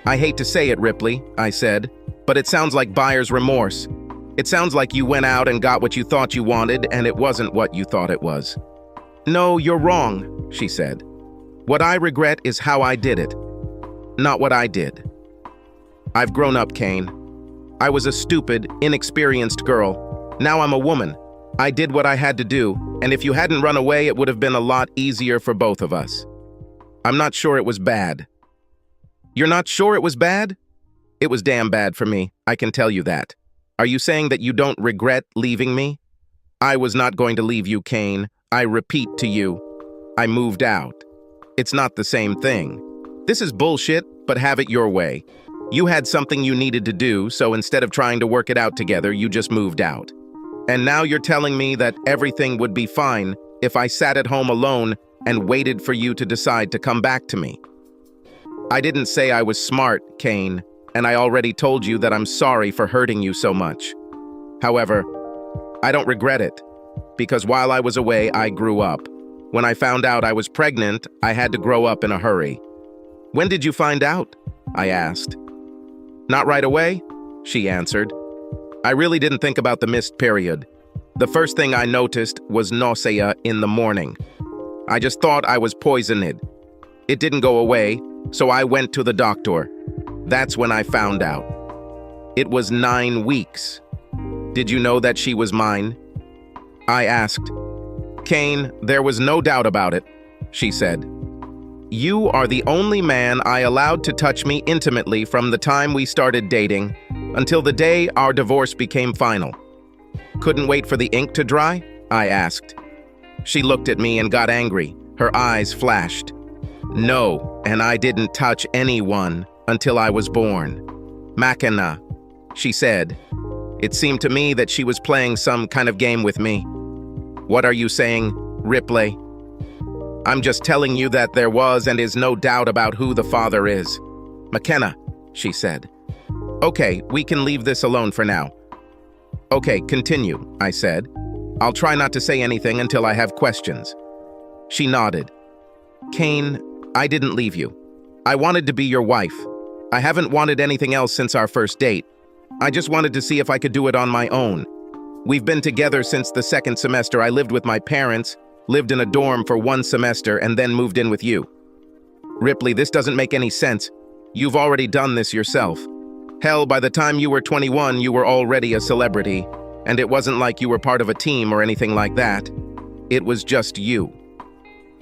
[SPEAKER 1] I hate to say it, Ripley," I said, "but it sounds like buyer's remorse. It sounds like you went out and got what you thought you wanted, and it wasn't what you thought it was." "No, you're wrong," she said. "What I regret is how I did it, not what I did. I've grown up, Kane. I was a stupid, inexperienced girl. Now I'm a woman. I did what I had to do, and if you hadn't run away, it would have been a lot easier for both of us. I'm not sure it was bad." "You're not sure it was bad?" "It was damn bad for me, I can tell you that. Are you saying that you don't regret leaving me?" "I was not going to leave you, Kane. I repeat to you, I moved out. It's not the same thing. This is bullshit, but have it your way. You had something you needed to do, so instead of trying to work it out together, you just moved out. And now you're telling me that everything would be fine if I sat at home alone and waited for you to decide to come back to me. I didn't say I was smart, Kane, and I already told you that I'm sorry for hurting you so much. However, I don't regret it, because while I was away, I grew up. When I found out I was pregnant, I had to grow up in a hurry." "When did you find out?" I asked. "Not right away," she answered. "I really didn't think about the missed period. The first thing I noticed was nausea in the morning. I just thought I was poisoned. It didn't go away, so I went to the doctor. That's when I found out. It was 9 weeks. Did you know that she was mine? I asked. Kane, there was no doubt about it, she said. You are the only man I allowed to touch me intimately from the time we started dating until the day our divorce became final. Couldn't wait for the ink to dry? I asked. She looked at me and got angry. Her eyes flashed. No, and I didn't touch anyone until I was born. Makena, she said. It seemed to me that she was playing some kind of game with me. What are you saying, Ripley? I'm just telling you that there was and is no doubt about who the father is. McKenna, she said. Okay, we can leave this alone for now. Okay, continue, I said. I'll try not to say anything until I have questions. She nodded. Kane, I didn't leave you. I wanted to be your wife. I haven't wanted anything else since our first date. I just wanted to see if I could do it on my own. We've been together since the second semester. I lived with my parents, lived in a dorm for 1 semester, and then moved in with you. Ripley, this doesn't make any sense. You've already done this yourself. Hell, by the time you were 21, you were already a celebrity, and it wasn't like you were part of a team or anything like that. It was just you.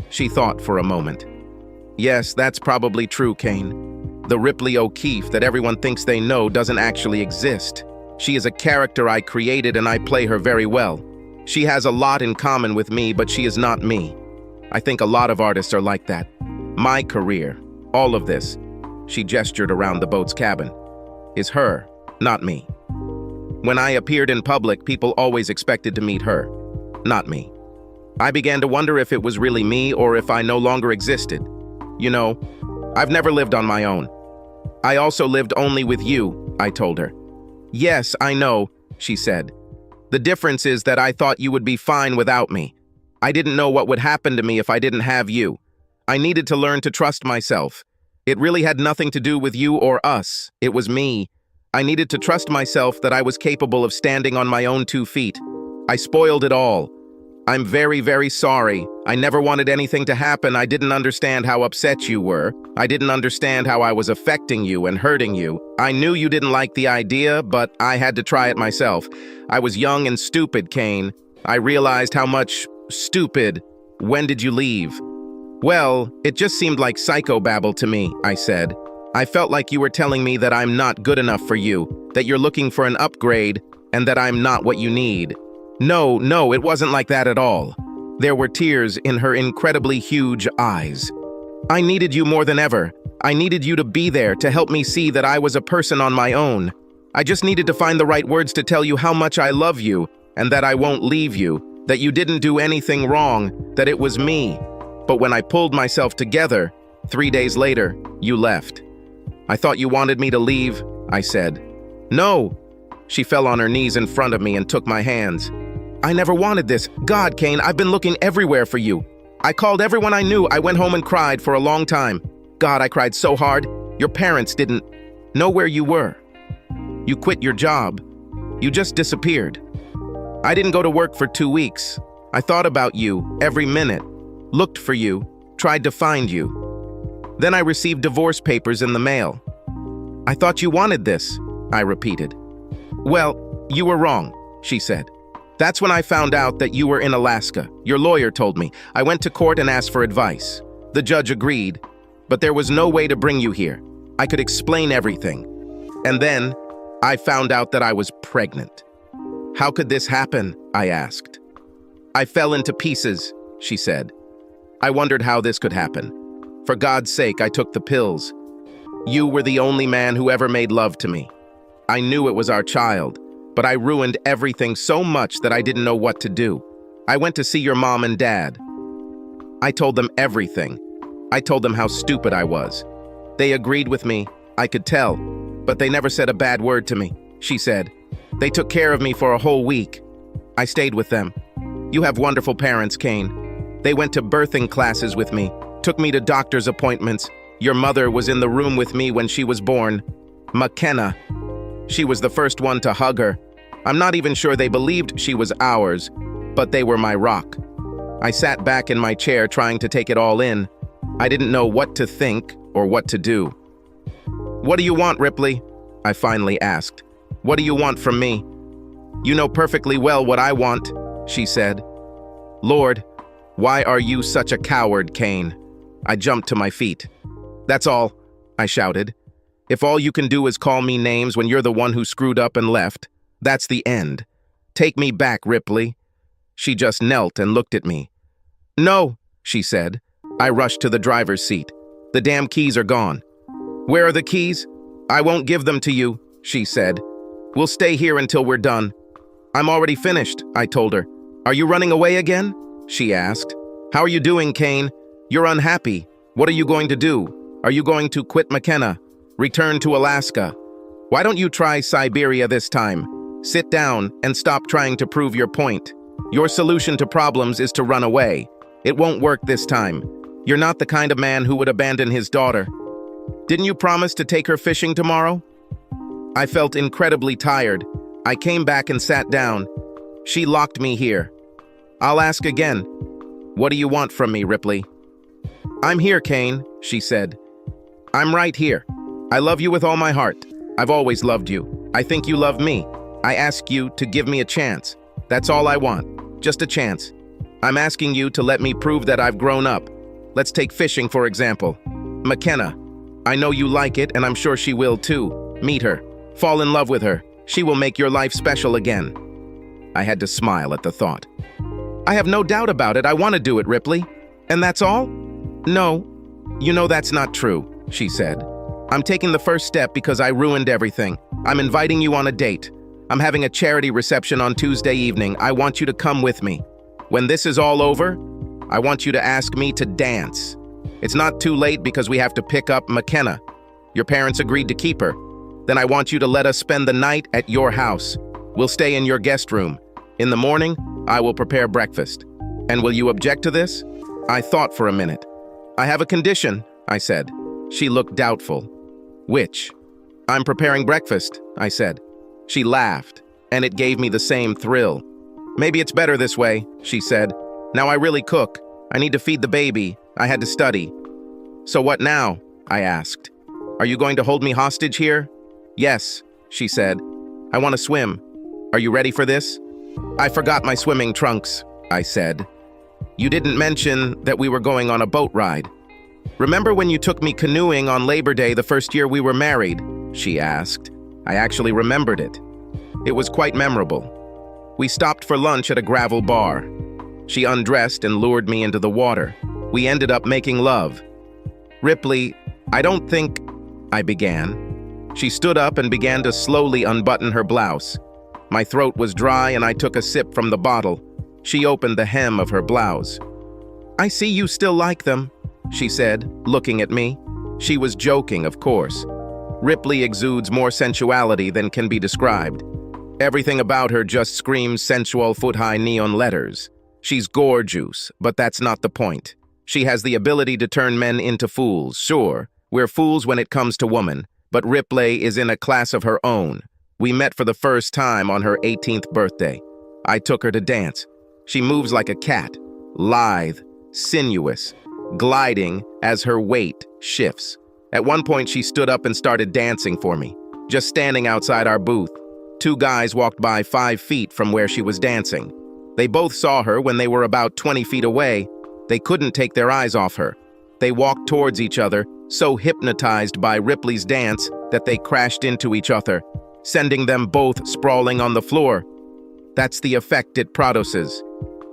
[SPEAKER 1] She thought for a moment. Yes, that's probably true, Kane. The Ripley O'Keefe that everyone thinks they know doesn't actually exist. She is a character I created and I play her very well. She has a lot in common with me, but she is not me. I think a lot of artists are like that. My career, all of this, she gestured around the boat's cabin, is her, not me. When I appeared in public, people always expected to meet her, not me. I began to wonder if it was really me or if I no longer existed. You know, I've never lived on my own. I also lived only with you, I told her. Yes, I know, she said. The difference is that I thought you would be fine without me. I didn't know what would happen to me if I didn't have you. I needed to learn to trust myself. It really had nothing to do with you or us. It was me. I needed to trust myself that I was capable of standing on my own 2 feet. I spoiled it all. I'm very, very sorry. I never wanted anything to happen. I didn't understand how upset you were. I didn't understand how I was affecting you and hurting you. I knew you didn't like the idea, but I had to try it myself. I was young and stupid, Kane. I realized how much stupid. When did you leave? Well, it just seemed like psychobabble to me, I said. I felt like you were telling me that I'm not good enough for you, that you're looking for an upgrade, and that I'm not what you need. No, it wasn't like that at all. There were tears in her incredibly huge eyes. I needed you more than ever. I needed you to be there to help me see that I was a person on my own. I just needed to find the right words to tell you how much I love you and that I won't leave you, that you didn't do anything wrong, that it was me. But when I pulled myself together, 3 days later, you left. I thought you wanted me to leave, I said. No. She fell on her knees in front of me and took my hands. I never wanted this. God, Kane, I've been looking everywhere for you. I called everyone I knew. I went home and cried for a long time. God, I cried so hard. Your parents didn't know where you were. You quit your job. You just disappeared. I didn't go to work for 2 weeks. I thought about you every minute, looked for you, tried to find you. Then I received divorce papers in the mail. I thought you wanted this, I repeated. Well, you were wrong, she said. That's when I found out that you were in Alaska. Your lawyer told me. I went to court and asked for advice. The judge agreed, but there was no way to bring you here. I could explain everything. And then I found out that I was pregnant. How could this happen? I asked. I fell into pieces, she said. I wondered how this could happen. For God's sake, I took the pills. You were the only man who ever made love to me. I knew it was our child, but I ruined everything so much that I didn't know what to do. I went to see your mom and dad. I told them everything. I told them how stupid I was. They agreed with me, I could tell, but they never said a bad word to me, she said. They took care of me for a whole week. I stayed with them. You have wonderful parents, Kane. They went to birthing classes with me, took me to doctor's appointments. Your mother was in the room with me when she was born. McKenna. She was the first one to hug her. I'm not even sure they believed she was ours, but they were my rock. I sat back in my chair trying to take it all in. I didn't know what to think or what to do. What do you want, Ripley? I finally asked. What do you want from me? You know perfectly well what I want, she said. Lord, why are you such a coward, Cain? I jumped to my feet. That's all, I shouted. If all you can do is call me names when you're the one who screwed up and left, that's the end. Take me back, Ripley. She just knelt and looked at me. No, she said. I rushed to the driver's seat. The damn keys are gone. Where are the keys? I won't give them to you, she said. We'll stay here until we're done. I'm already finished, I told her. Are you running away again? She asked. How are you doing, Cain? You're unhappy. What are you going to do? Are you going to quit McKenna? Return to Alaska? Why don't you try Siberia this time? Sit down and stop trying to prove your point. Your solution to problems is to run away. It won't work this time. You're not the kind of man who would abandon his daughter. Didn't you promise to take her fishing tomorrow? I felt incredibly tired. I came back and sat down. She locked me here. I'll ask again. What do you want from me, Ripley? I'm here, Cain, she said. I'm right here. I love you with all my heart. I've always loved you. I think you love me. I ask you to give me a chance. That's all I want. Just a chance. I'm asking you to let me prove that I've grown up. Let's take fishing, for example. McKenna. I know you like it, and I'm sure she will too. Meet her. Fall in love with her. She will make your life special again. I had to smile at the thought. I have no doubt about it. I want to do it, Ripley. And that's all? No. You know that's not true, she said. I'm taking the first step because I ruined everything. I'm inviting you on a date. I'm having a charity reception on Tuesday evening. I want you to come with me. When this is all over, I want you to ask me to dance. It's not too late because we have to pick up McKenna. Your parents agreed to keep her. Then I want you to let us spend the night at your house. We'll stay in your guest room. In the morning, I will prepare breakfast. And will you object to this? I thought for a minute. I have a condition, I said. She looked doubtful. Which? I'm preparing breakfast, I said. She laughed, and it gave me the same thrill. Maybe it's better this way, she said. Now I really cook. I need to feed the baby. I had to study. So what now? I asked. Are you going to hold me hostage here? Yes, she said. I want to swim. Are you ready for this? I forgot my swimming trunks, I said. You didn't mention that we were going on a boat ride. Remember when you took me canoeing on Labor Day the first year we were married? She asked. I actually remembered it. It was quite memorable. We stopped for lunch at a gravel bar. She undressed and lured me into the water. We ended up making love. Ripley, I don't think... I began. She stood up and began to slowly unbutton her blouse. My throat was dry and I took a sip from the bottle. She opened the hem of her blouse. I see you still like them, she said, looking at me. She was joking, of course. Ripley exudes more sensuality than can be described. Everything about her just screams sensual foot-high neon letters. She's gorgeous, but that's not the point. She has the ability to turn men into fools, sure. We're fools when it comes to women, but Ripley is in a class of her own. We met for the first time on her 18th birthday. I took her to dance. She moves like a cat, lithe, sinuous, gliding as her weight shifts. At one point, she stood up and started dancing for me, just standing outside our booth. Two guys walked by 5 feet from where she was dancing. They both saw her when they were about 20 feet away. They couldn't take their eyes off her. They walked towards each other, so hypnotized by Ripley's dance that they crashed into each other, sending them both sprawling on the floor. That's the effect it produces.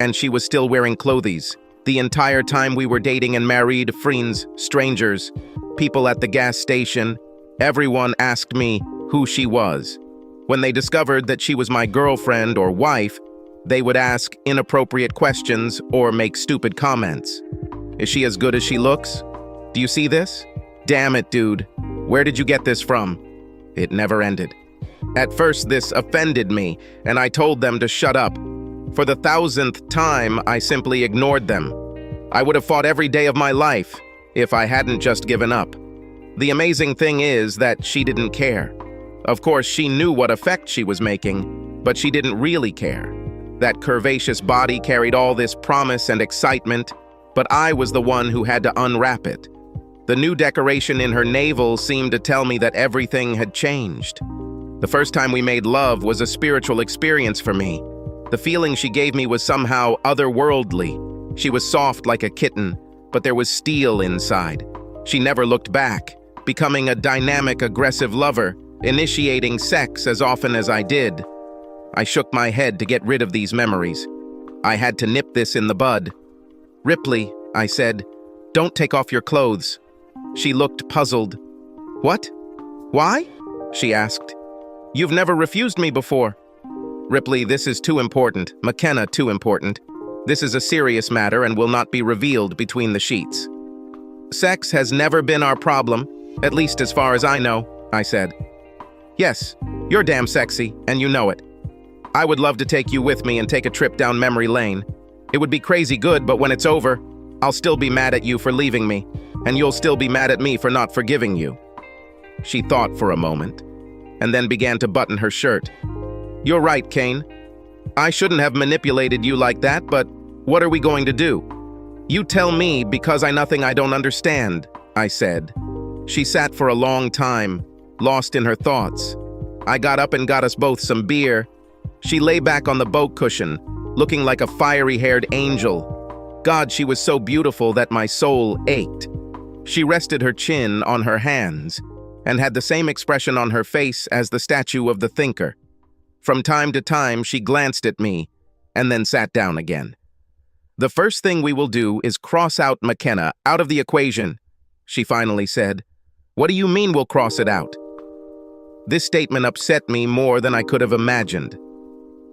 [SPEAKER 1] And she was still wearing clothes. The entire time we were dating and married, friends, strangers, people at the gas station, everyone asked me who she was. When they discovered that she was my girlfriend or wife, they would ask inappropriate questions or make stupid comments. Is she as good as she looks? Do you see this? Damn it, dude. Where did you get this from? It never ended. At first, this offended me, and I told them to shut up. For the 1000th time, I simply ignored them. I would have fought every day of my life if I hadn't just given up. The amazing thing is that she didn't care. Of course, she knew what effect she was making, but she didn't really care. That curvaceous body carried all this promise and excitement, but I was the one who had to unwrap it. The new decoration in her navel seemed to tell me that everything had changed. The first time we made love was a spiritual experience for me. The feeling she gave me was somehow otherworldly. She was soft like a kitten, but there was steel inside. She never looked back, becoming a dynamic, aggressive lover, initiating sex as often as I did. I shook my head to get rid of these memories. I had to nip this in the bud. "Ripley," I said, "don't take off your clothes." She looked puzzled. "What? Why?" she asked. "You've never refused me before." "Ripley, this is too important. McKenna, too important. This is a serious matter and will not be revealed between the sheets." "Sex has never been our problem, at least as far as I know," I said. "Yes, you're damn sexy, and you know it. I would love to take you with me and take a trip down memory lane. It would be crazy good, but when it's over, I'll still be mad at you for leaving me, and you'll still be mad at me for not forgiving you." She thought for a moment, and then began to button her shirt. "You're right, Kane. I shouldn't have manipulated you like that, but what are we going to do? You tell me, because nothing I don't understand," I said. She sat for a long time, lost in her thoughts. I got up and got us both some beer. She lay back on the boat cushion, looking like a fiery-haired angel. God, she was so beautiful that my soul ached. She rested her chin on her hands and had the same expression on her face as the statue of the thinker. From time to time, she glanced at me and then sat down again. "The first thing we will do is cross out McKenna out of the equation," she finally said. "What do you mean we'll cross it out?" This statement upset me more than I could have imagined.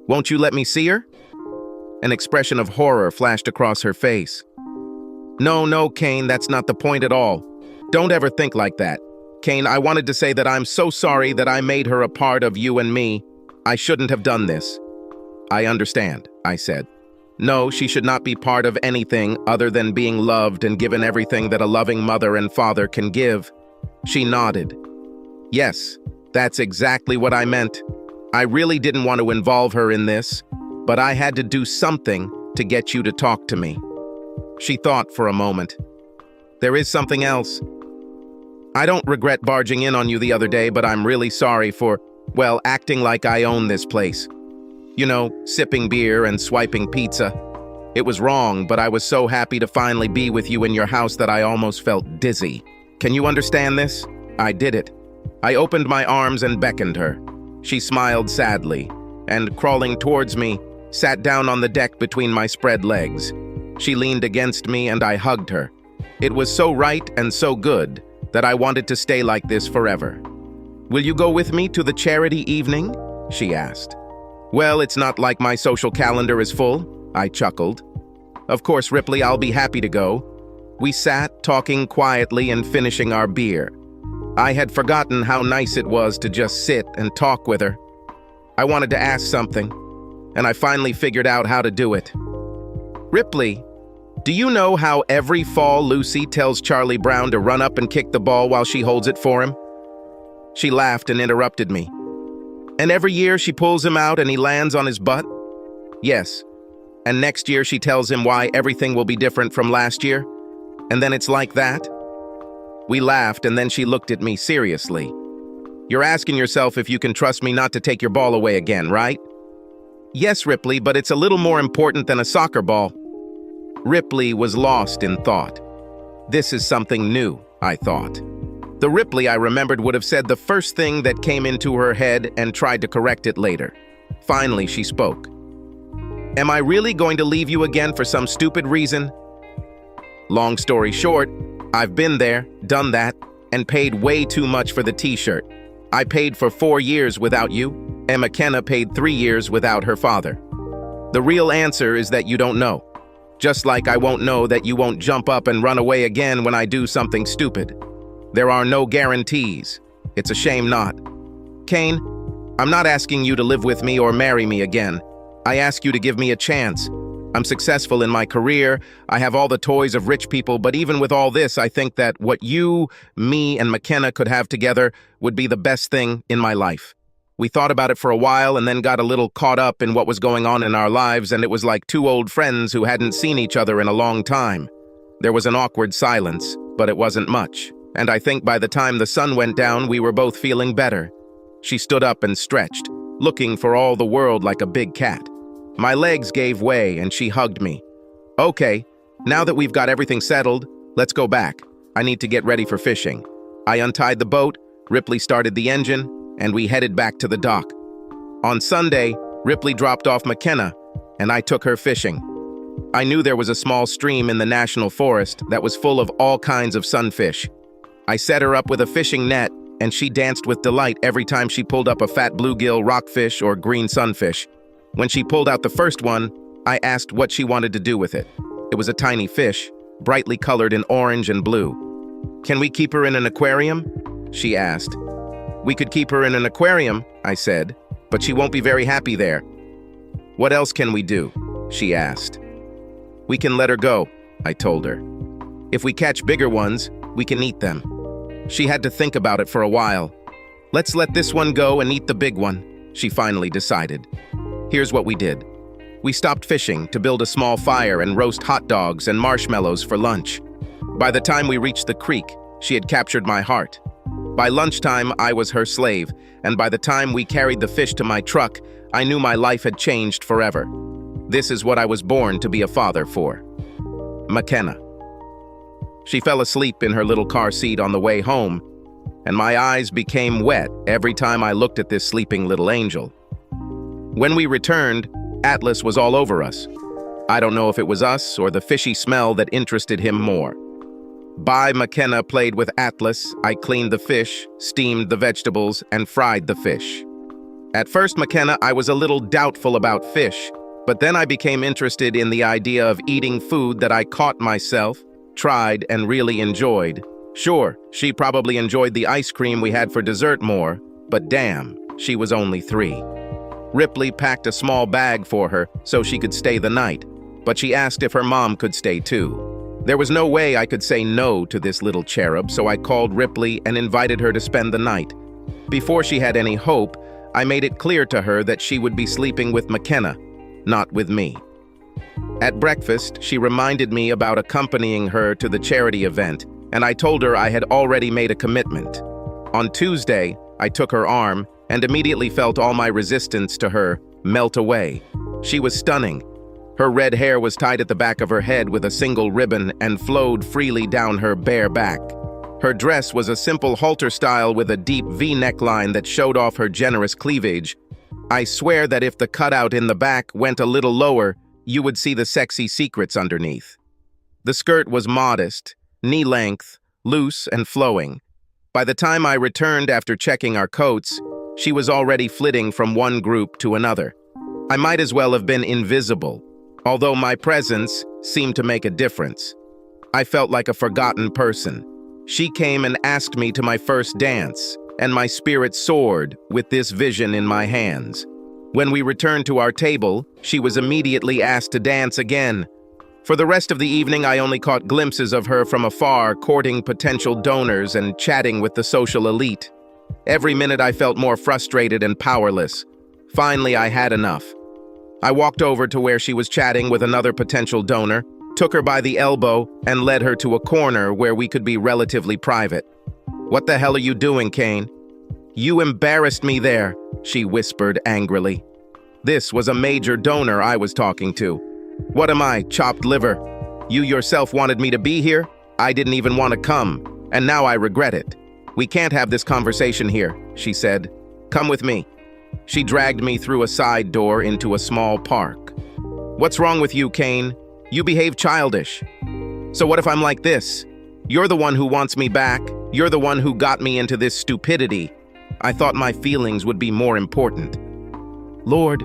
[SPEAKER 1] "Won't you let me see her?" An expression of horror flashed across her face. No, Kane, that's not the point at all. Don't ever think like that. Kane, I wanted to say that I'm so sorry that I made her a part of you and me. I shouldn't have done this." "I understand," I said. "No, she should not be part of anything other than being loved and given everything that a loving mother and father can give." She nodded. "Yes, that's exactly what I meant. I really didn't want to involve her in this, but I had to do something to get you to talk to me." She thought for a moment. "There is something else. I don't regret barging in on you the other day, but I'm really sorry for, well, acting like I own this place. You know, sipping beer and swiping pizza. It was wrong, but I was so happy to finally be with you in your house that I almost felt dizzy. Can you understand this?" I did it. I opened my arms and beckoned her. She smiled sadly, and crawling towards me, sat down on the deck between my spread legs. She leaned against me and I hugged her. It was so right and so good that I wanted to stay like this forever. "Will you go with me to the charity evening?" she asked. "Well, it's not like my social calendar is full," I chuckled. "Of course, Ripley, I'll be happy to go." We sat, talking quietly and finishing our beer. I had forgotten how nice it was to just sit and talk with her. I wanted to ask something, and I finally figured out how to do it. "Ripley, do you know how every fall Lucy tells Charlie Brown to run up and kick the ball while she holds it for him?" She laughed and interrupted me. "And every year she pulls him out and he lands on his butt?" "Yes. And next year she tells him why everything will be different from last year? And then it's like that?" We laughed, and then she looked at me seriously. "You're asking yourself if you can trust me not to take your ball away again, right?" "Yes, Ripley, but it's a little more important than a soccer ball." Ripley was lost in thought. This is something new, I thought. The Ripley I remembered would have said the first thing that came into her head and tried to correct it later. Finally, she spoke. "Am I really going to leave you again for some stupid reason?" Long story short, I've been there, done that, and paid way too much for the t-shirt. I paid for 4 years without you, and McKenna paid 3 years without her father. The real answer is that you don't know. Just like I won't know that you won't jump up and run away again when I do something stupid. There are no guarantees. It's a shame not. Kane, I'm not asking you to live with me or marry me again. I ask you to give me a chance. I'm successful in my career, I have all the toys of rich people, but even with all this, I think that what you, me, and McKenna could have together would be the best thing in my life. We thought about it for a while and then got a little caught up in what was going on in our lives, and it was like two old friends who hadn't seen each other in a long time. There was an awkward silence, but it wasn't much, and I think by the time the sun went down, we were both feeling better. She stood up and stretched, looking for all the world like a big cat. My legs gave way and she hugged me. Okay, now that we've got everything settled, let's go back. I need to get ready for fishing. I untied the boat, Ripley started the engine, and we headed back to the dock. On Sunday, Ripley dropped off McKenna, and I took her fishing. I knew there was a small stream in the national forest that was full of all kinds of sunfish. I set her up with a fishing net, and she danced with delight every time she pulled up a fat bluegill, rockfish, or green sunfish. When she pulled out the first one, I asked what she wanted to do with it. It was a tiny fish, brightly colored in orange and blue. "Can we keep her in an aquarium?" she asked. "We could keep her in an aquarium," I said, "but she won't be very happy there." "What else can we do?" she asked. "We can let her go," I told her. "If we catch bigger ones, we can eat them." She had to think about it for a while. "Let's let this one go and eat the big one," she finally decided. Here's what we did. We stopped fishing to build a small fire and roast hot dogs and marshmallows for lunch. By the time we reached the creek, she had captured my heart. By lunchtime, I was her slave, and by the time we carried the fish to my truck, I knew my life had changed forever. This is what I was born to be a father for. McKenna. She fell asleep in her little car seat on the way home, and my eyes became wet every time I looked at this sleeping little angel. When we returned, Atlas was all over us. I don't know if it was us or the fishy smell that interested him more. McKenna played with Atlas. I cleaned the fish, steamed the vegetables, and fried the fish. At first, McKenna, I was a little doubtful about fish, but then I became interested in the idea of eating food that I caught myself, tried, and really enjoyed. Sure, she probably enjoyed the ice cream we had for dessert more, but damn, she was only 3. Ripley packed a small bag for her so she could stay the night, but she asked if her mom could stay too. There was no way I could say no to this little cherub, so I called Ripley and invited her to spend the night. Before she had any hope, I made it clear to her that she would be sleeping with McKenna, not with me. At breakfast, she reminded me about accompanying her to the charity event, and I told her I had already made a commitment. On Tuesday, I took her arm and immediately felt all my resistance to her melt away. She was stunning. Her red hair was tied at the back of her head with a single ribbon and flowed freely down her bare back. Her dress was a simple halter style with a deep V neckline that showed off her generous cleavage. I swear that if the cutout in the back went a little lower, you would see the sexy secrets underneath. The skirt was modest, knee-length, loose and flowing. By the time I returned after checking our coats, she was already flitting from one group to another. I might as well have been invisible, although my presence seemed to make a difference. I felt like a forgotten person. She came and asked me to my first dance, and my spirit soared with this vision in my hands. When we returned to our table, she was immediately asked to dance again. For the rest of the evening, I only caught glimpses of her from afar, courting potential donors and chatting with the social elite. Every minute I felt more frustrated and powerless. Finally, I had enough. I walked over to where she was chatting with another potential donor, took her by the elbow, and led her to a corner where we could be relatively private. "What the hell are you doing, Kane?" "You embarrassed me there," she whispered angrily. This was a major donor I was talking to. "What am I, chopped liver? You yourself wanted me to be here? I didn't even want to come, and now I regret it. We can't have this conversation here," she said. "Come with me." She dragged me through a side door into a small park. "What's wrong with you, Kane? You behave childish." "So what if I'm like this? You're the one who wants me back. You're the one who got me into this stupidity. I thought my feelings would be more important." "Lord,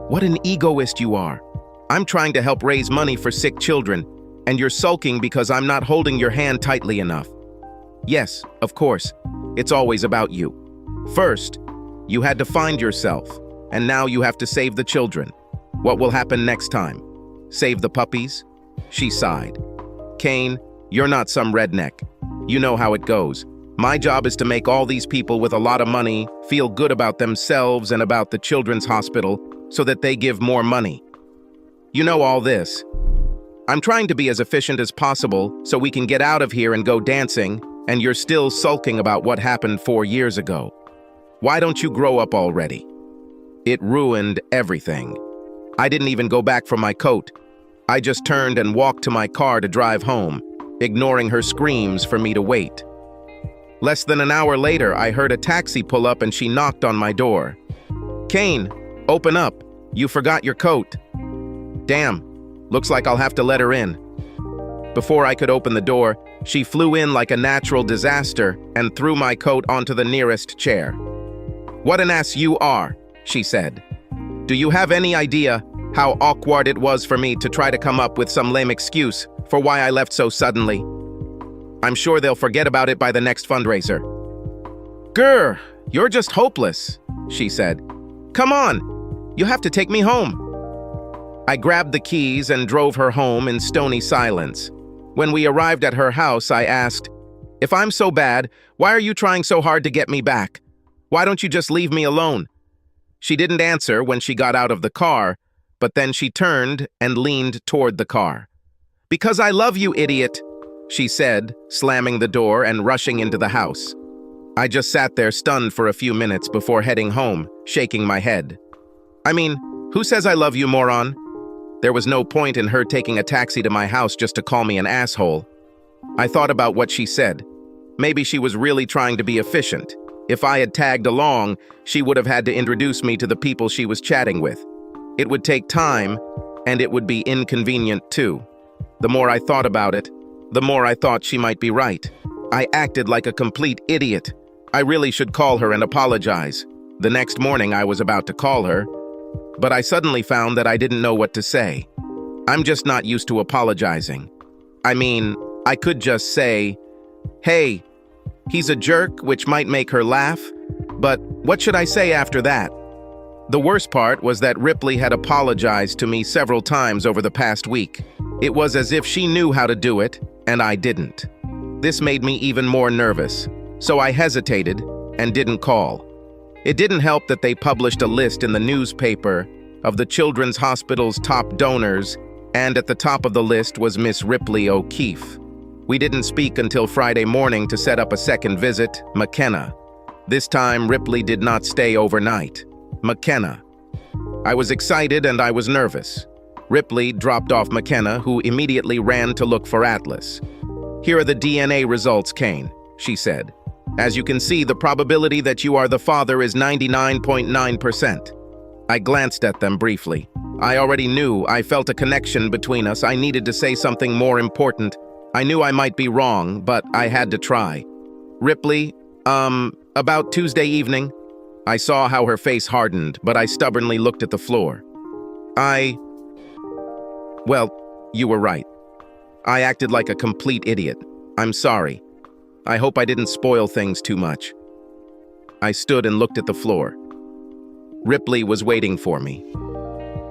[SPEAKER 1] what an egoist you are. I'm trying to help raise money for sick children, and you're sulking because I'm not holding your hand tightly enough." "Yes, of course. It's always about you. First, you had to find yourself, and now you have to save the children. What will happen next time? Save the puppies?" She sighed. "Kane, you're not some redneck. You know how it goes. My job is to make all these people with a lot of money feel good about themselves and about the children's hospital so that they give more money. You know all this. I'm trying to be as efficient as possible so we can get out of here and go dancing, and you're still sulking about what happened 4 years ago. Why don't you grow up already? It ruined everything. I didn't even go back for my coat. I just turned and walked to my car to drive home, ignoring her screams for me to wait. Less than an hour later, I heard a taxi pull up and she knocked on my door. "Kane, open up. You forgot your coat." Damn, looks like I'll have to let her in. Before I could open the door, she flew in like a natural disaster and threw my coat onto the nearest chair. "What an ass you are," she said. "Do you have any idea how awkward it was for me to try to come up with some lame excuse for why I left so suddenly? I'm sure they'll forget about it by the next fundraiser." "Grr, you're just hopeless," she said. "Come on, you have to take me home." I grabbed the keys and drove her home in stony silence. When we arrived at her house, I asked, "If I'm so bad, why are you trying so hard to get me back? Why don't you just leave me alone?" She didn't answer when she got out of the car, but then she turned and leaned toward the car. "Because I love you, idiot," she said, slamming the door and rushing into the house. I just sat there stunned for a few minutes before heading home, shaking my head. I mean, who says I love you, moron? There was no point in her taking a taxi to my house just to call me an asshole. I thought about what she said. Maybe she was really trying to be efficient. If I had tagged along, she would have had to introduce me to the people she was chatting with. It would take time, and it would be inconvenient too. The more I thought about it, the more I thought she might be right. I acted like a complete idiot. I really should call her and apologize. The next morning I was about to call her, but I suddenly found that I didn't know what to say. I'm just not used to apologizing. I mean, I could just say, "Hey, he's a jerk," which might make her laugh, but what should I say after that? The worst part was that Ripley had apologized to me several times over the past week. It was as if she knew how to do it, and I didn't. This made me even more nervous, so I hesitated and didn't call. It didn't help that they published a list in the newspaper of the Children's Hospital's top donors, and at the top of the list was Miss Ripley O'Keefe. We didn't speak until Friday morning to set up a second visit, McKenna. This time, Ripley did not stay overnight. McKenna. I was excited and I was nervous. Ripley dropped off McKenna, who immediately ran to look for Atlas. "Here are the DNA results, Kane," she said. "As you can see, the probability that you are the father is 99.9%. I glanced at them briefly. I already knew. I felt a connection between us. I needed to say something more important. I knew I might be wrong, but I had to try. "Ripley, about Tuesday evening." I saw how her face hardened, but I stubbornly looked at the floor. Well, you were right. I acted like a complete idiot. I'm sorry. I hope I didn't spoil things too much. I stood and looked at the floor. Ripley was waiting for me.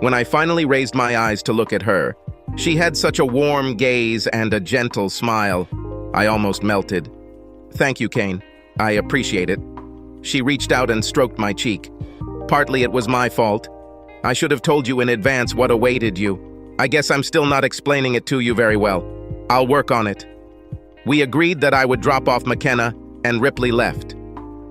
[SPEAKER 1] When I finally raised my eyes to look at her, she had such a warm gaze and a gentle smile. I almost melted. "Thank you, Kane. I appreciate it." She reached out and stroked my cheek. "Partly it was my fault. I should have told you in advance what awaited you. I guess I'm still not explaining it to you very well. I'll work on it." We agreed that I would drop off McKenna, and Ripley left.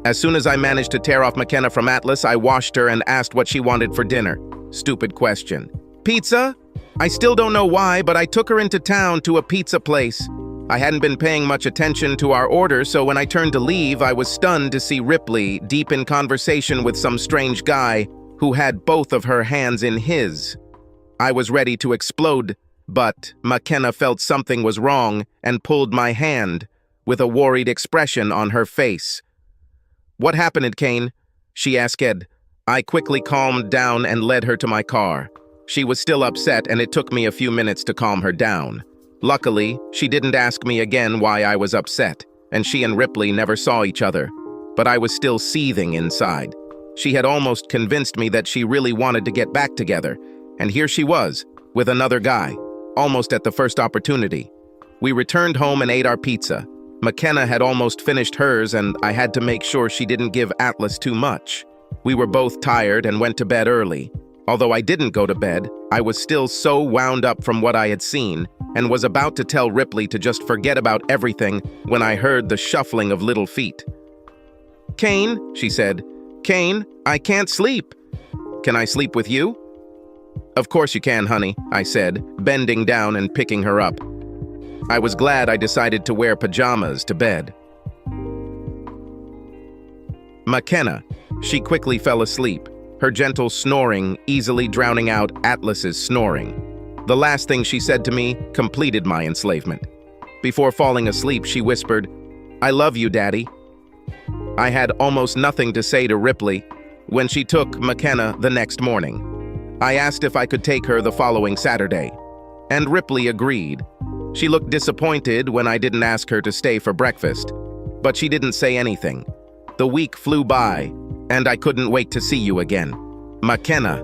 [SPEAKER 1] As soon as I managed to tear off McKenna from Atlas, I washed her and asked what she wanted for dinner. Stupid question. "Pizza?" I still don't know why, but I took her into town to a pizza place. I hadn't been paying much attention to our order, so when I turned to leave, I was stunned to see Ripley deep in conversation with some strange guy who had both of her hands in his. I was ready to explode, but McKenna felt something was wrong and pulled my hand with a worried expression on her face. "What happened, Kane?" she asked. I quickly calmed down and led her to my car. She was still upset, and it took me a few minutes to calm her down. Luckily, she didn't ask me again why I was upset, and she and Ripley never saw each other. But I was still seething inside. She had almost convinced me that she really wanted to get back together, and here she was, with another guy, almost at the first opportunity. We returned home and ate our pizza. McKenna had almost finished hers, and I had to make sure she didn't give Atlas too much. We were both tired and went to bed early. Although I didn't go to bed, I was still so wound up from what I had seen, and was about to tell Ripley to just forget about everything when I heard the shuffling of little feet. "Kane," she said, Kane, I can't sleep. Can I sleep with you? Of course you can, honey, I said, bending down and picking her up. I was glad I decided to wear pajamas to bed. McKenna. She quickly fell asleep, her gentle snoring easily drowning out Atlas's snoring. The last thing she said to me completed my enslavement. Before falling asleep, she whispered, "I love you, Daddy." I had almost nothing to say to Ripley when she took McKenna the next morning. I asked if I could take her the following Saturday, and Ripley agreed. She looked disappointed when I didn't ask her to stay for breakfast, but she didn't say anything. The week flew by, and I couldn't wait to see you again. McKenna.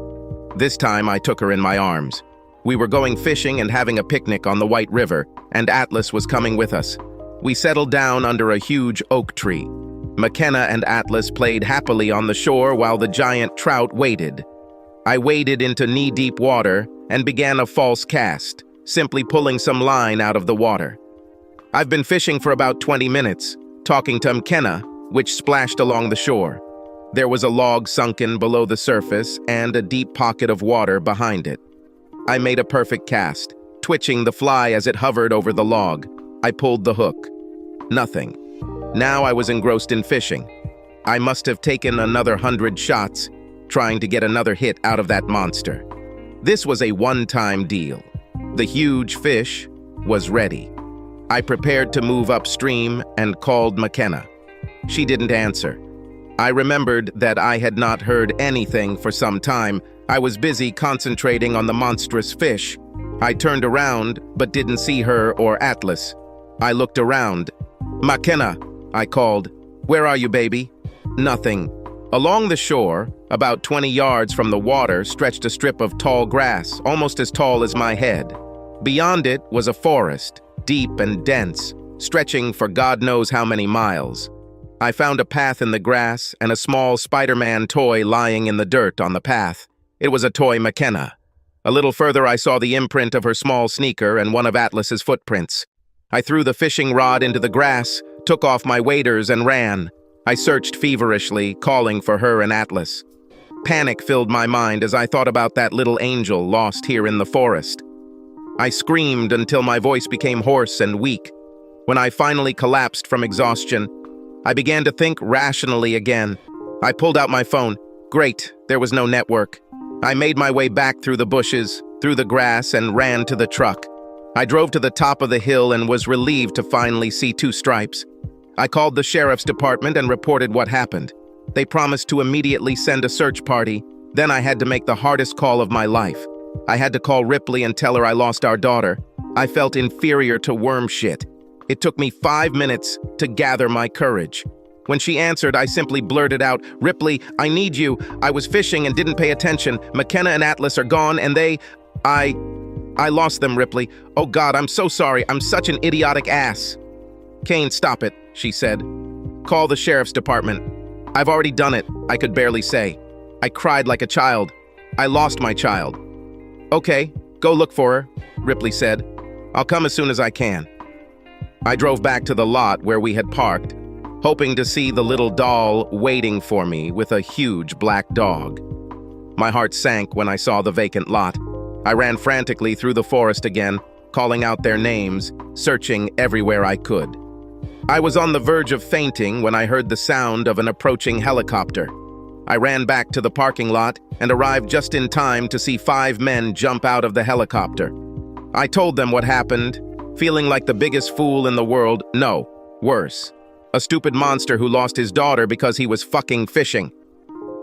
[SPEAKER 1] This time I took her in my arms. We were going fishing and having a picnic on the White River, and Atlas was coming with us. We settled down under a huge oak tree. McKenna and Atlas played happily on the shore while the giant trout waited. I waded into knee-deep water and began a false cast, simply pulling some line out of the water. I've been fishing for about 20 minutes, talking to McKenna, which splashed along the shore. There was a log sunken below the surface and a deep pocket of water behind it. I made a perfect cast, twitching the fly as it hovered over the log. I pulled the hook. Nothing. Now I was engrossed in fishing. I must have taken another 100 shots, trying to get another hit out of that monster. This was a one-time deal. The huge fish was ready. I prepared to move upstream and called McKenna. She didn't answer. I remembered that I had not heard anything for some time. I was busy concentrating on the monstrous fish. I turned around, but didn't see her or Atlas. I looked around. "McKenna," I called. "Where are you, baby?" Nothing. Along the shore, about 20 yards from the water, stretched a strip of tall grass, almost as tall as my head. Beyond it was a forest, deep and dense, stretching for God knows how many miles. I found a path in the grass and a small Spider-Man toy lying in the dirt on the path. It was a toy McKenna. A little further I saw the imprint of her small sneaker and one of Atlas's footprints. I threw the fishing rod into the grass, took off my waders and ran. I searched feverishly, calling for her and Atlas. Panic filled my mind as I thought about that little angel lost here in the forest. I screamed until my voice became hoarse and weak. When I finally collapsed from exhaustion, I began to think rationally again. I pulled out my phone. Great, there was no network. I made my way back through the bushes, through the grass, and ran to the truck. I drove to the top of the hill and was relieved to finally see two stripes. I called the sheriff's department and reported what happened. They promised to immediately send a search party. Then I had to make the hardest call of my life. I had to call Ripley and tell her I lost our daughter. I felt inferior to worm shit. It took me 5 minutes to gather my courage. When she answered, I simply blurted out, "Ripley, I need you. I was fishing and didn't pay attention. McKenna and Atlas are gone and I lost them, Ripley. Oh God, I'm so sorry. I'm such an idiotic ass." "Kane, stop it," she said. "Call the sheriff's department." "I've already done it," I could barely say. I cried like a child. I lost my child. "Okay, go look for her," Ripley said. "I'll come as soon as I can." I drove back to the lot where we had parked, hoping to see the little doll waiting for me with a huge black dog. My heart sank when I saw the vacant lot. I ran frantically through the forest again, calling out their names, searching everywhere I could. I was on the verge of fainting when I heard the sound of an approaching helicopter. I ran back to the parking lot and arrived just in time to see 5 men jump out of the helicopter. I told them what happened, feeling like the biggest fool in the world. No, worse. A stupid monster who lost his daughter because he was fucking fishing.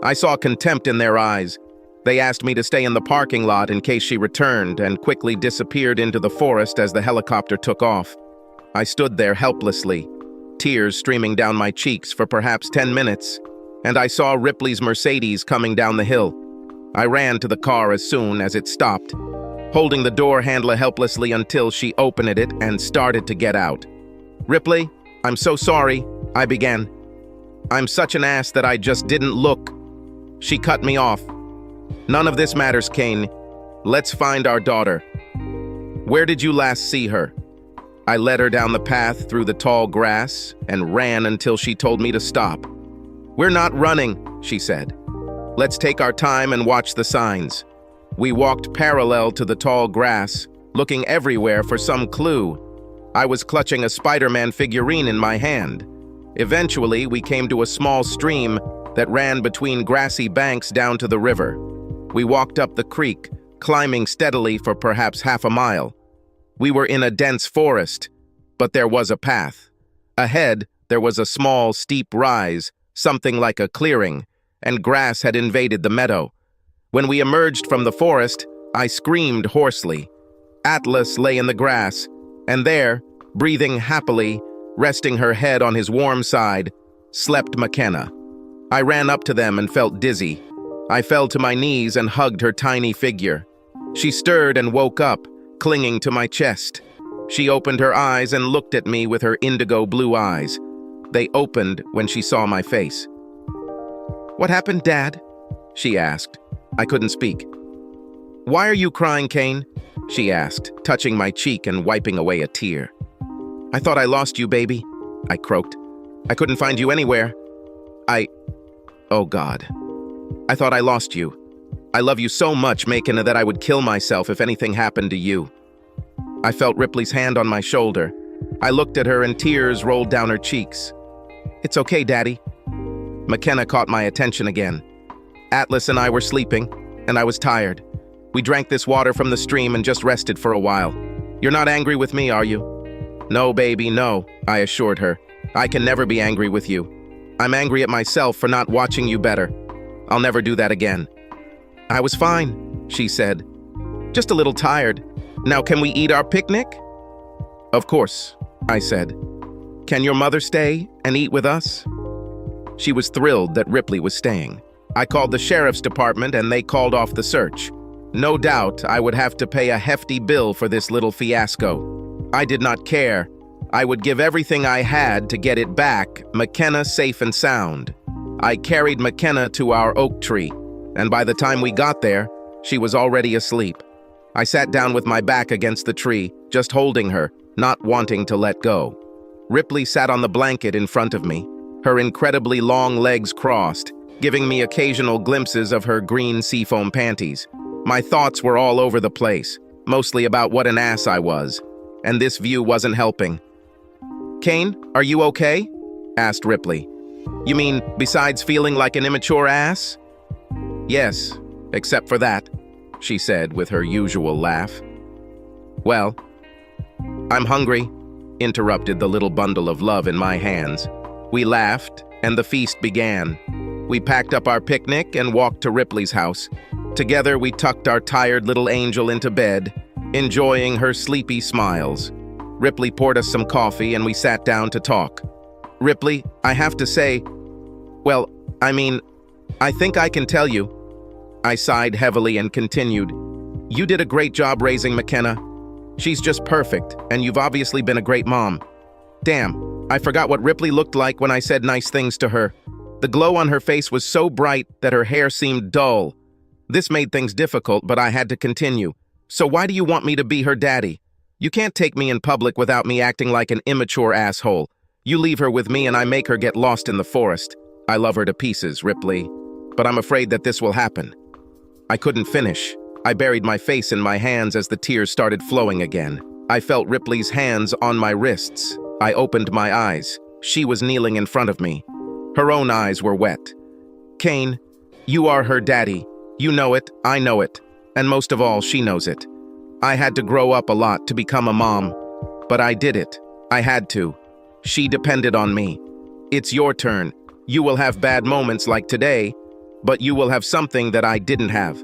[SPEAKER 1] I saw contempt in their eyes. They asked me to stay in the parking lot in case she returned and quickly disappeared into the forest as the helicopter took off. I stood there helplessly, tears streaming down my cheeks for perhaps 10 minutes, and I saw Ripley's Mercedes coming down the hill. I ran to the car as soon as it stopped, holding the door handle helplessly until she opened it and started to get out. "Ripley, I'm so sorry," I began. "I'm such an ass that I just didn't look." She cut me off. "None of this matters, Kane. Let's find our daughter. Where did you last see her?" I led her down the path through the tall grass and ran until she told me to stop. "We're not running," she said. "Let's take our time and watch the signs." We walked parallel to the tall grass, looking everywhere for some clue. I was clutching a Spider-Man figurine in my hand. Eventually, we came to a small stream that ran between grassy banks down to the river. We walked up the creek, climbing steadily for perhaps half a mile. We were in a dense forest, but there was a path. Ahead, there was a small, steep rise, something like a clearing, and grass had invaded the meadow. When we emerged from the forest, I screamed hoarsely. Atlas lay in the grass, and there, breathing happily, resting her head on his warm side, slept McKenna. I ran up to them and felt dizzy. I fell to my knees and hugged her tiny figure. She stirred and woke up, clinging to my chest. She opened her eyes and looked at me with her indigo blue eyes. They opened when she saw my face. "What happened, Dad?" she asked. I couldn't speak. "Why are you crying, Kane?" she asked, touching my cheek and wiping away a tear. "I thought I lost you, baby," I croaked. "I couldn't find you anywhere. Oh God. I thought I lost you. I love you so much, McKenna, that I would kill myself if anything happened to you." I felt Ripley's hand on my shoulder. I looked at her and tears rolled down her cheeks. "It's okay, Daddy." McKenna caught my attention again. Atlas and I were sleeping, and I was tired. We drank this water from the stream and just rested for a while. "You're not angry with me, are you?" "No, baby, no," I assured her. "I can never be angry with you. I'm angry at myself for not watching you better. I'll never do that again." "I was fine," she said. "Just a little tired. Now can we eat our picnic?" "Of course," I said. "Can your mother stay and eat with us?" She was thrilled that Ripley was staying. I called the sheriff's department and they called off the search. No doubt I would have to pay a hefty bill for this little fiasco. I did not care. I would give everything I had to get it back, McKenna safe and sound. I carried McKenna to our oak tree, and by the time we got there, she was already asleep. I sat down with my back against the tree, just holding her, not wanting to let go. Ripley sat on the blanket in front of me, her incredibly long legs crossed, giving me occasional glimpses of her green seafoam panties. My thoughts were all over the place, mostly about what an ass I was, and this view wasn't helping. "Kane, are you okay?" asked Ripley. "You mean, besides feeling like an immature ass?" "Yes, except for that," she said with her usual laugh. "Well, I'm hungry," interrupted the little bundle of love in my hands. We laughed, and the feast began. We packed up our picnic and walked to Ripley's house. Together, we tucked our tired little angel into bed, enjoying her sleepy smiles. Ripley poured us some coffee and we sat down to talk. "Ripley, I have to say, well, I think I can tell you." I sighed heavily and continued, "You did a great job raising McKenna. She's just perfect, and you've obviously been a great mom." Damn, I forgot what Ripley looked like when I said nice things to her. The glow on her face was so bright that her hair seemed dull. This made things difficult, but I had to continue. "So why do you want me to be her daddy? You can't take me in public without me acting like an immature asshole. You leave her with me and I make her get lost in the forest. I love her to pieces, Ripley, but I'm afraid that this will happen." I couldn't finish. I buried my face in my hands as the tears started flowing again. I felt Ripley's hands on my wrists. I opened my eyes. She was kneeling in front of me. Her own eyes were wet. "Kane, you are her daddy. You know it, I know it, and most of all, she knows it. I had to grow up a lot to become a mom, but I did it. I had to. She depended on me. It's your turn. You will have bad moments like today, but you will have something that I didn't have."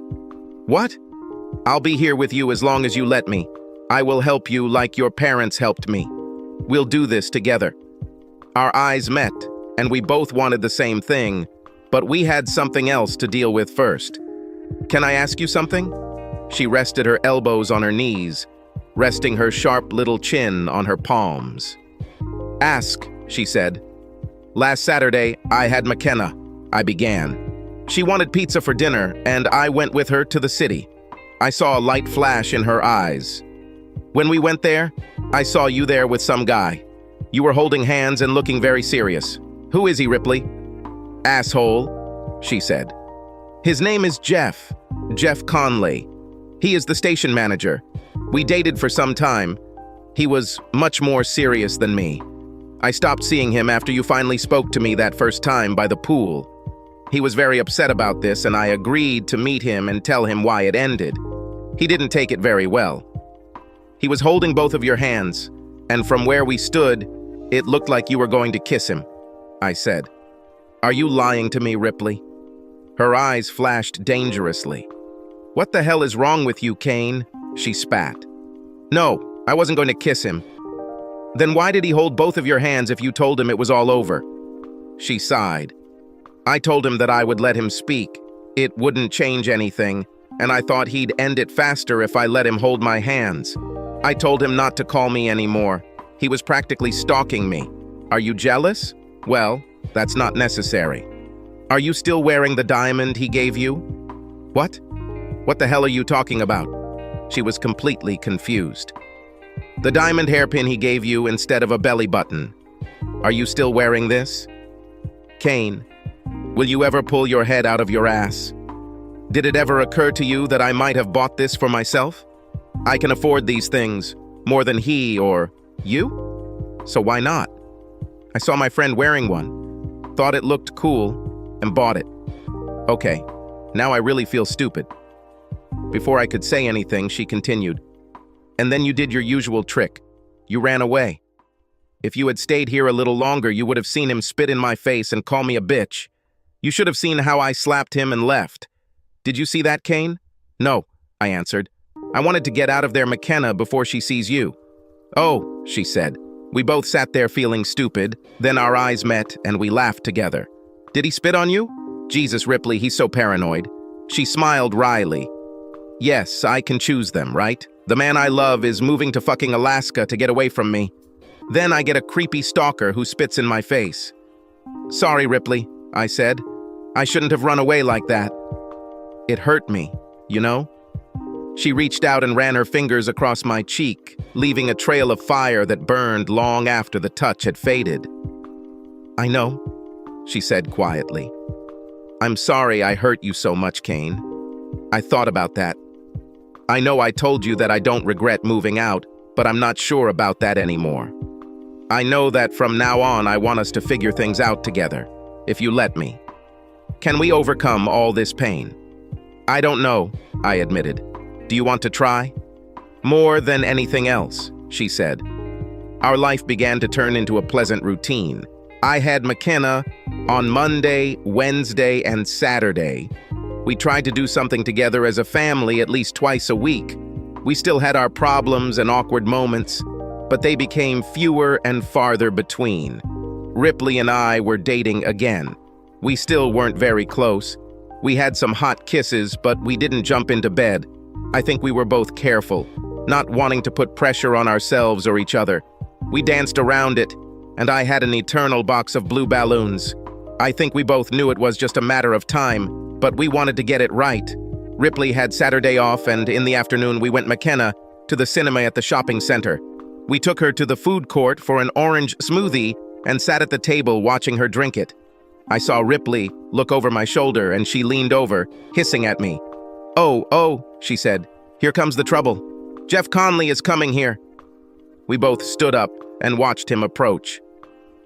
[SPEAKER 1] "What?" "I'll be here with you as long as you let me. I will help you like your parents helped me. We'll do this together." Our eyes met, and we both wanted the same thing, but we had something else to deal with first. "Can I ask you something?" She rested her elbows on her knees, resting her sharp little chin on her palms. "Ask," she said. "Last Saturday, I had McKenna," I began. "She wanted pizza for dinner, and I went with her to the city. I saw a light flash in her eyes. When we went there, I saw you there with some guy. You were holding hands and looking very serious. Who is he, Ripley?" "Asshole," she said. His name is Jeff Conley. He is the station manager. We dated for some time. He was much more serious than me. I stopped seeing him after you finally spoke to me that first time by the pool. He was very upset about this, and I agreed to meet him and tell him why it ended. He didn't take it very well. He was holding both of your hands, and from where we stood, it looked like you were going to kiss him, I said. Are you lying to me, Ripley? Her eyes flashed dangerously. What the hell is wrong with you, Kane? She spat. No, I wasn't going to kiss him. Then why did he hold both of your hands if you told him it was all over? She sighed. I told him that I would let him speak. It wouldn't change anything, and I thought he'd end it faster if I let him hold my hands. I told him not to call me anymore. He was practically stalking me. Are you jealous? Well, that's not necessary. Are you still wearing the diamond he gave you? What? What the hell are you talking about? She was completely confused. The diamond hairpin he gave you instead of a belly button. Are you still wearing this? Kane, will you ever pull your head out of your ass? Did it ever occur to you that I might have bought this for myself? I can afford these things more than he or you? So why not? I saw my friend wearing one, thought it looked cool, and bought it. Okay, now I really feel stupid. Before I could say anything, she continued. And then you did your usual trick. You ran away. If you had stayed here a little longer, you would have seen him spit in my face and call me a bitch. You should have seen how I slapped him and left. Did you see that, Kane? No, I answered. I wanted to get out of there McKenna before she sees you. Oh, she said. We both sat there feeling stupid, then our eyes met and we laughed together. Did he spit on you? Jesus, Ripley, he's so paranoid. She smiled wryly. Yes, I can choose them, right? The man I love is moving to fucking Alaska to get away from me. Then I get a creepy stalker who spits in my face. Sorry, Ripley, I said. I shouldn't have run away like that. It hurt me, you know? She reached out and ran her fingers across my cheek, leaving a trail of fire that burned long after the touch had faded. I know, she said quietly. I'm sorry I hurt you so much, Kane. I thought about that. I know I told you that I don't regret moving out, but I'm not sure about that anymore. I know that from now on I want us to figure things out together, if you let me. Can we overcome all this pain? I don't know, I admitted. Do you want to try? More than anything else, she said. Our life began to turn into a pleasant routine. I had McKenna on Monday, Wednesday, and Saturday. We tried to do something together as a family at least twice a week. We still had our problems and awkward moments, but they became fewer and farther between. Ripley and I were dating again. We still weren't very close. We had some hot kisses, but we didn't jump into bed. I think we were both careful, not wanting to put pressure on ourselves or each other. We danced around it, and I had an eternal box of blue balloons. I think we both knew it was just a matter of time, but we wanted to get it right. Ripley had Saturday off, and in the afternoon we went McKenna to the cinema at the shopping center. We took her to the food court for an orange smoothie and sat at the table watching her drink it. I saw Ripley look over my shoulder, and she leaned over, hissing at me. Oh, she said. Here comes the trouble. Jeff Conley is coming here. We both stood up and watched him approach.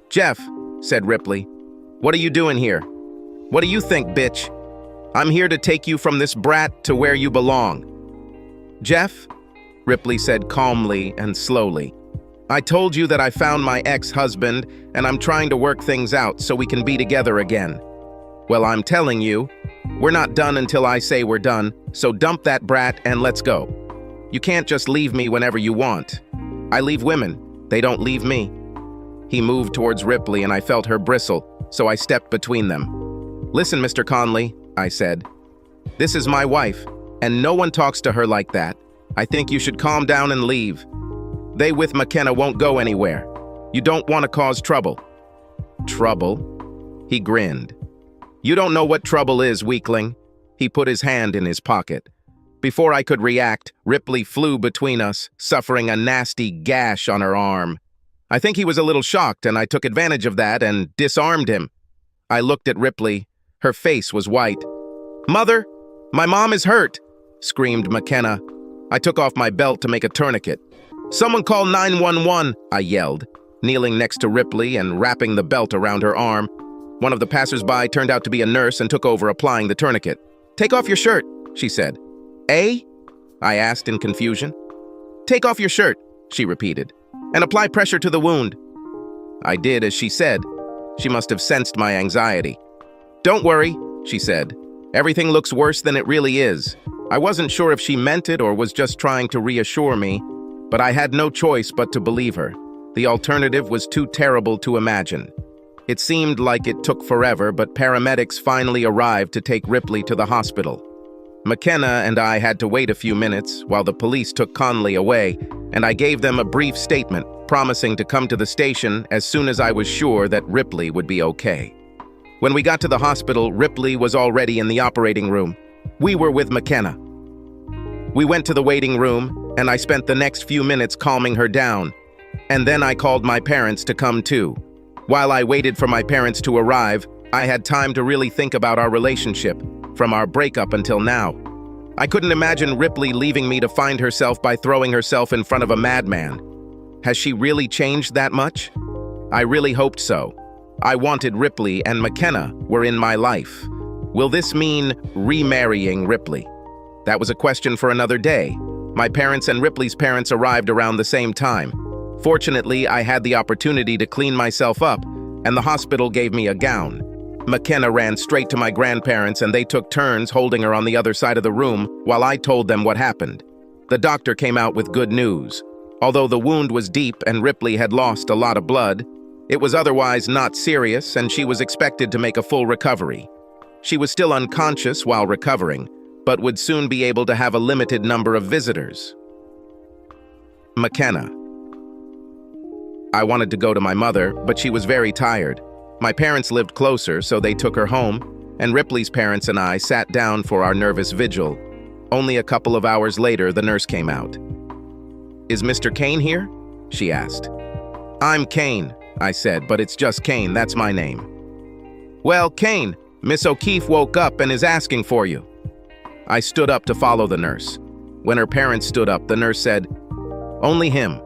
[SPEAKER 1] Jeff, said Ripley, what are you doing here? What do you think, bitch? I'm here to take you from this brat to where you belong. Jeff, Ripley said calmly and slowly. I told you that I found my ex-husband, and I'm trying to work things out so we can be together again. Well, I'm telling you, we're not done until I say we're done, so dump that brat and let's go. You can't just leave me whenever you want. I leave women, they don't leave me. He moved towards Ripley and I felt her bristle, so I stepped between them. Listen, Mr. Conley, I said. This is my wife, and no one talks to her like that. I think you should calm down and leave. They with McKenna won't go anywhere. You don't want to cause trouble. Trouble? He grinned. You don't know what trouble is, weakling. He put his hand in his pocket. Before I could react, Ripley flew between us, suffering a nasty gash on her arm. I think he was a little shocked, and I took advantage of that and disarmed him. I looked at Ripley, Her face was white. "Mother, my mom is hurt!" screamed McKenna. I took off my belt to make a tourniquet. "Someone call 911, I yelled, kneeling next to Ripley and wrapping the belt around her arm. One of the passersby turned out to be a nurse and took over applying the tourniquet. "Take off your shirt," she said. "Eh?" I asked in confusion. "Take off your shirt," she repeated, "and apply pressure to the wound." I did as she said. She must have sensed my anxiety. "Don't worry," she said. "Everything looks worse than it really is." I wasn't sure if she meant it or was just trying to reassure me, but I had no choice but to believe her. The alternative was too terrible to imagine. It seemed like it took forever, but paramedics finally arrived to take Ripley to the hospital. McKenna and I had to wait a few minutes while the police took Conley away, and I gave them a brief statement, promising to come to the station as soon as I was sure that Ripley would be okay. When we got to the hospital, Ripley was already in the operating room. We were with McKenna. We went to the waiting room, and I spent the next few minutes calming her down. And then I called my parents to come too. While I waited for my parents to arrive, I had time to really think about our relationship, from our breakup until now. I couldn't imagine Ripley leaving me to find herself by throwing herself in front of a madman. Has she really changed that much? I really hoped so. I wanted Ripley, and McKenna were in my life. Will this mean remarrying Ripley? That was a question for another day. My parents and Ripley's parents arrived around the same time. Fortunately, I had the opportunity to clean myself up, and the hospital gave me a gown. McKenna ran straight to my grandparents, and they took turns holding her on the other side of the room while I told them what happened. The doctor came out with good news. Although the wound was deep and Ripley had lost a lot of blood, it was otherwise not serious, and she was expected to make a full recovery. She was still unconscious while recovering, but would soon be able to have a limited number of visitors. McKenna. I wanted to go to my mother, but she was very tired. My parents lived closer, so they took her home, and Ripley's parents and I sat down for our nervous vigil. Only a couple of hours later, the nurse came out. "Is Mr. Kane here?" she asked. "I'm Kane," I said, "but it's just Kane, that's my name." "Well, Kane, Miss O'Keefe woke up and is asking for you." I stood up to follow the nurse. When her parents stood up, the nurse said, "Only him."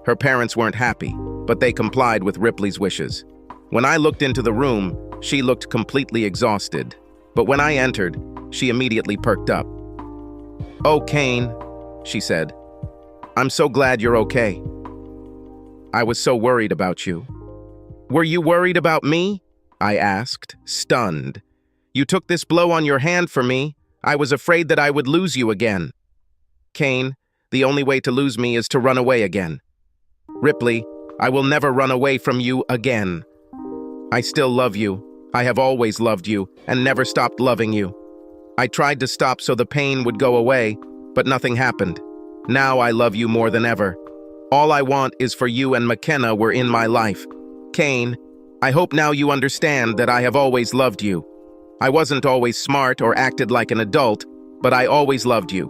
[SPEAKER 1] Her parents weren't happy, but they complied with Ripley's wishes. When I looked into the room, she looked completely exhausted. But when I entered, she immediately perked up. "Oh, Kane," she said. "I'm so glad you're okay. I was so worried about you." "Were you worried about me?" I asked, stunned. "You took this blow on your hand for me. I was afraid that I would lose you again." "Kane, the only way to lose me is to run away again." "Ripley, I will never run away from you again. I still love you. I have always loved you and never stopped loving you. I tried to stop so the pain would go away, but nothing happened. Now I love you more than ever. All I want is for you and McKenna were in my life. Kane, I hope now you understand that I have always loved you. I wasn't always smart or acted like an adult, but I always loved you.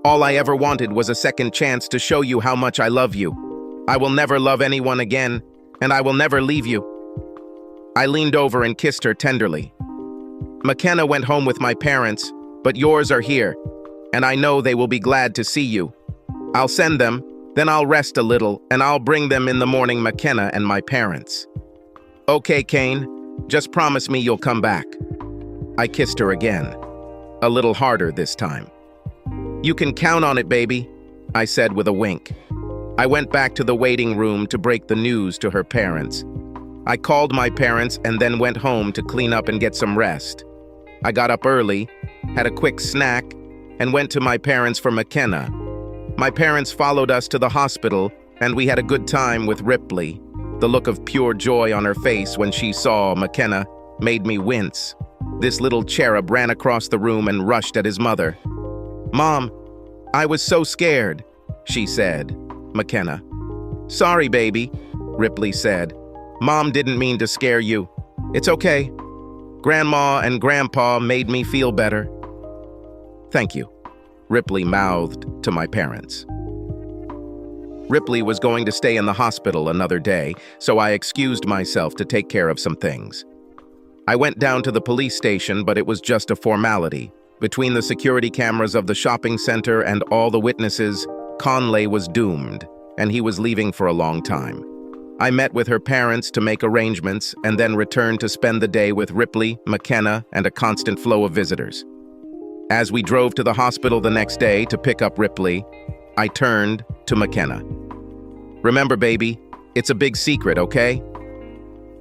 [SPEAKER 1] All I ever wanted was a second chance to show you how much I love you. I will never love anyone again, and I will never leave you." I leaned over and kissed her tenderly. "McKenna went home with my parents, but yours are here, and I know they will be glad to see you. I'll send them, then I'll rest a little, and I'll bring them in the morning, McKenna and my parents." "Okay, Kane, just promise me you'll come back." I kissed her again, a little harder this time. "You can count on it, baby," I said with a wink. I went back to the waiting room to break the news to her parents. I called my parents and then went home to clean up and get some rest. I got up early, had a quick snack, and went to my parents for McKenna. My parents followed us to the hospital, and we had a good time with Ripley. The look of pure joy on her face when she saw McKenna made me wince. This little cherub ran across the room and rushed at his mother. "Mom, I was so scared," she said. McKenna. "Sorry, baby," Ripley said. "Mom didn't mean to scare you. It's okay. Grandma and Grandpa made me feel better." "Thank you," Ripley mouthed to my parents. Ripley was going to stay in the hospital another day, so I excused myself to take care of some things. I went down to the police station, but it was just a formality. Between the security cameras of the shopping center and all the witnesses, Conley was doomed, and he was leaving for a long time. I met with her parents to make arrangements and then returned to spend the day with Ripley, McKenna, and a constant flow of visitors. As we drove to the hospital the next day to pick up Ripley, I turned to McKenna. "Remember, baby, it's a big secret, okay?"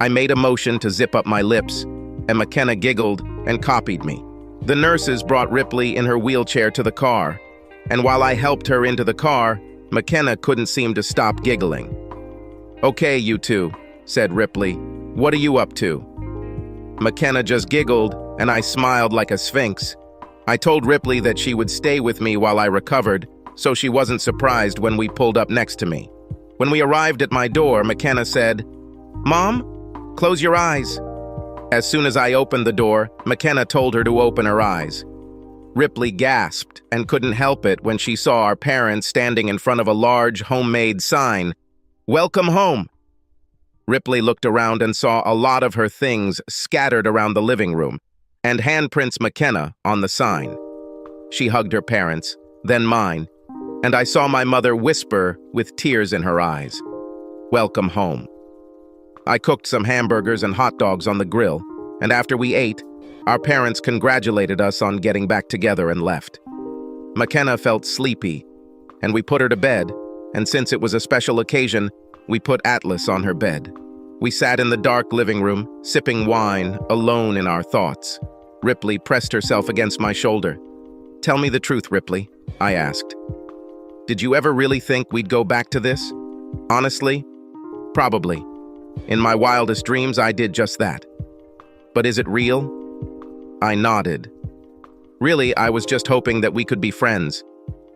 [SPEAKER 1] I made a motion to zip up my lips, and McKenna giggled and copied me. The nurses brought Ripley in her wheelchair to the car, and while I helped her into the car, McKenna couldn't seem to stop giggling. "Okay, you two," said Ripley. "What are you up to?" McKenna just giggled, and I smiled like a sphinx. I told Ripley that she would stay with me while I recovered, so she wasn't surprised when we pulled up next to me. When we arrived at my door, McKenna said, "Mom, close your eyes." As soon as I opened the door, McKenna told her to open her eyes. Ripley gasped and couldn't help it when she saw our parents standing in front of a large homemade sign, "Welcome home." Ripley looked around and saw a lot of her things scattered around the living room, and handprints McKenna on the sign. She hugged her parents, then mine, and I saw my mother whisper with tears in her eyes, "Welcome home." I cooked some hamburgers and hot dogs on the grill, and after we ate, our parents congratulated us on getting back together and left. McKenna felt sleepy, and we put her to bed, and since it was a special occasion, we put Atlas on her bed. We sat in the dark living room, sipping wine, alone in our thoughts. Ripley pressed herself against my shoulder. "Tell me the truth, Ripley," I asked. "Did you ever really think we'd go back to this?" "Honestly, probably. In my wildest dreams, I did just that." "But is it real?" I nodded. "Really, I was just hoping that we could be friends,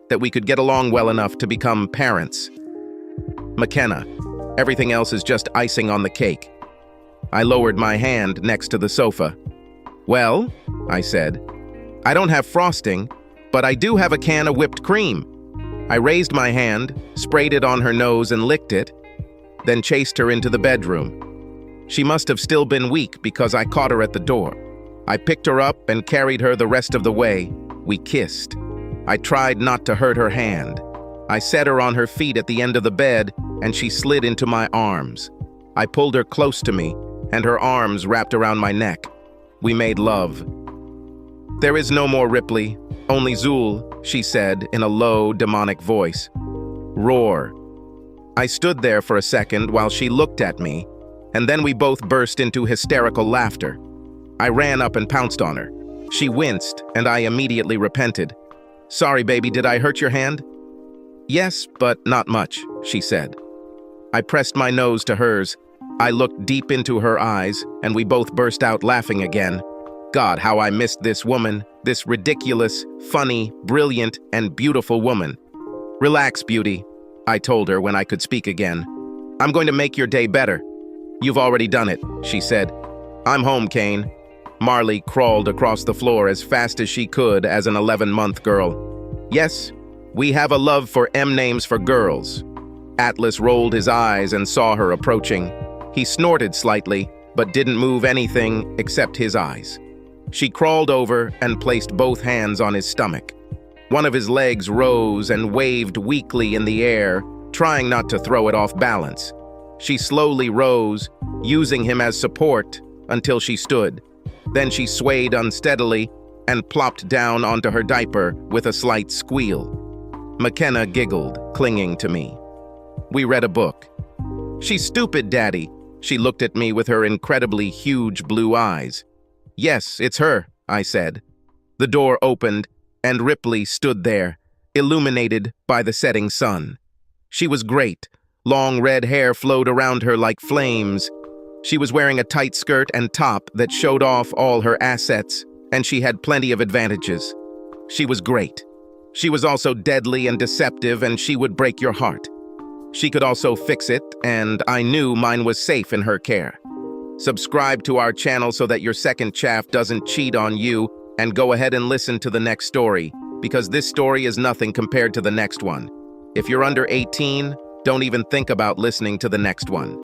[SPEAKER 1] that we could get along well enough to become parents." "McKenna, everything else is just icing on the cake." I lowered my hand next to the sofa. "Well," I said, "I don't have frosting, but I do have a can of whipped cream." I raised my hand, sprayed it on her nose and licked it, then chased her into the bedroom. She must have still been weak because I caught her at the door. I picked her up and carried her the rest of the way. We kissed. I tried not to hurt her hand. I set her on her feet at the end of the bed, and she slid into my arms. I pulled her close to me, and her arms wrapped around my neck. We made love. "There is no more Ripley, only Zool," she said in a low, demonic voice. "Roar." I stood there for a second while she looked at me, and then we both burst into hysterical laughter. I ran up and pounced on her. She winced, and I immediately repented. "Sorry, baby, did I hurt your hand?" "Yes, but not much," she said. I pressed my nose to hers. I looked deep into her eyes, and we both burst out laughing again. God, how I missed this woman, this ridiculous, funny, brilliant, and beautiful woman. "Relax, beauty," I told her when I could speak again. "I'm going to make your day better." "You've already done it," she said. "I'm home, Kane." Marley crawled across the floor as fast as she could as an 11-month girl. "Yes, we have a love for M-names for girls." Atlas rolled his eyes and saw her approaching. He snorted slightly, but didn't move anything except his eyes. She crawled over and placed both hands on his stomach. One of his legs rose and waved weakly in the air, trying not to throw it off balance. She slowly rose, using him as support, until she stood. Then she swayed unsteadily and plopped down onto her diaper with a slight squeal. McKenna giggled, clinging to me. We read a book. "She's stupid, Daddy." She looked at me with her incredibly huge blue eyes. "Yes, it's her," I said. The door opened, and Ripley stood there, illuminated by the setting sun. She was great. Long red hair flowed around her like flames. She was wearing a tight skirt and top that showed off all her assets, and she had plenty of advantages. She was great. She was also deadly and deceptive, and she would break your heart. She could also fix it, and I knew mine was safe in her care. Subscribe to our channel so that your second chaff doesn't cheat on you, and go ahead and listen to the next story, because this story is nothing compared to the next one. If you're under 18, don't even think about listening to the next one.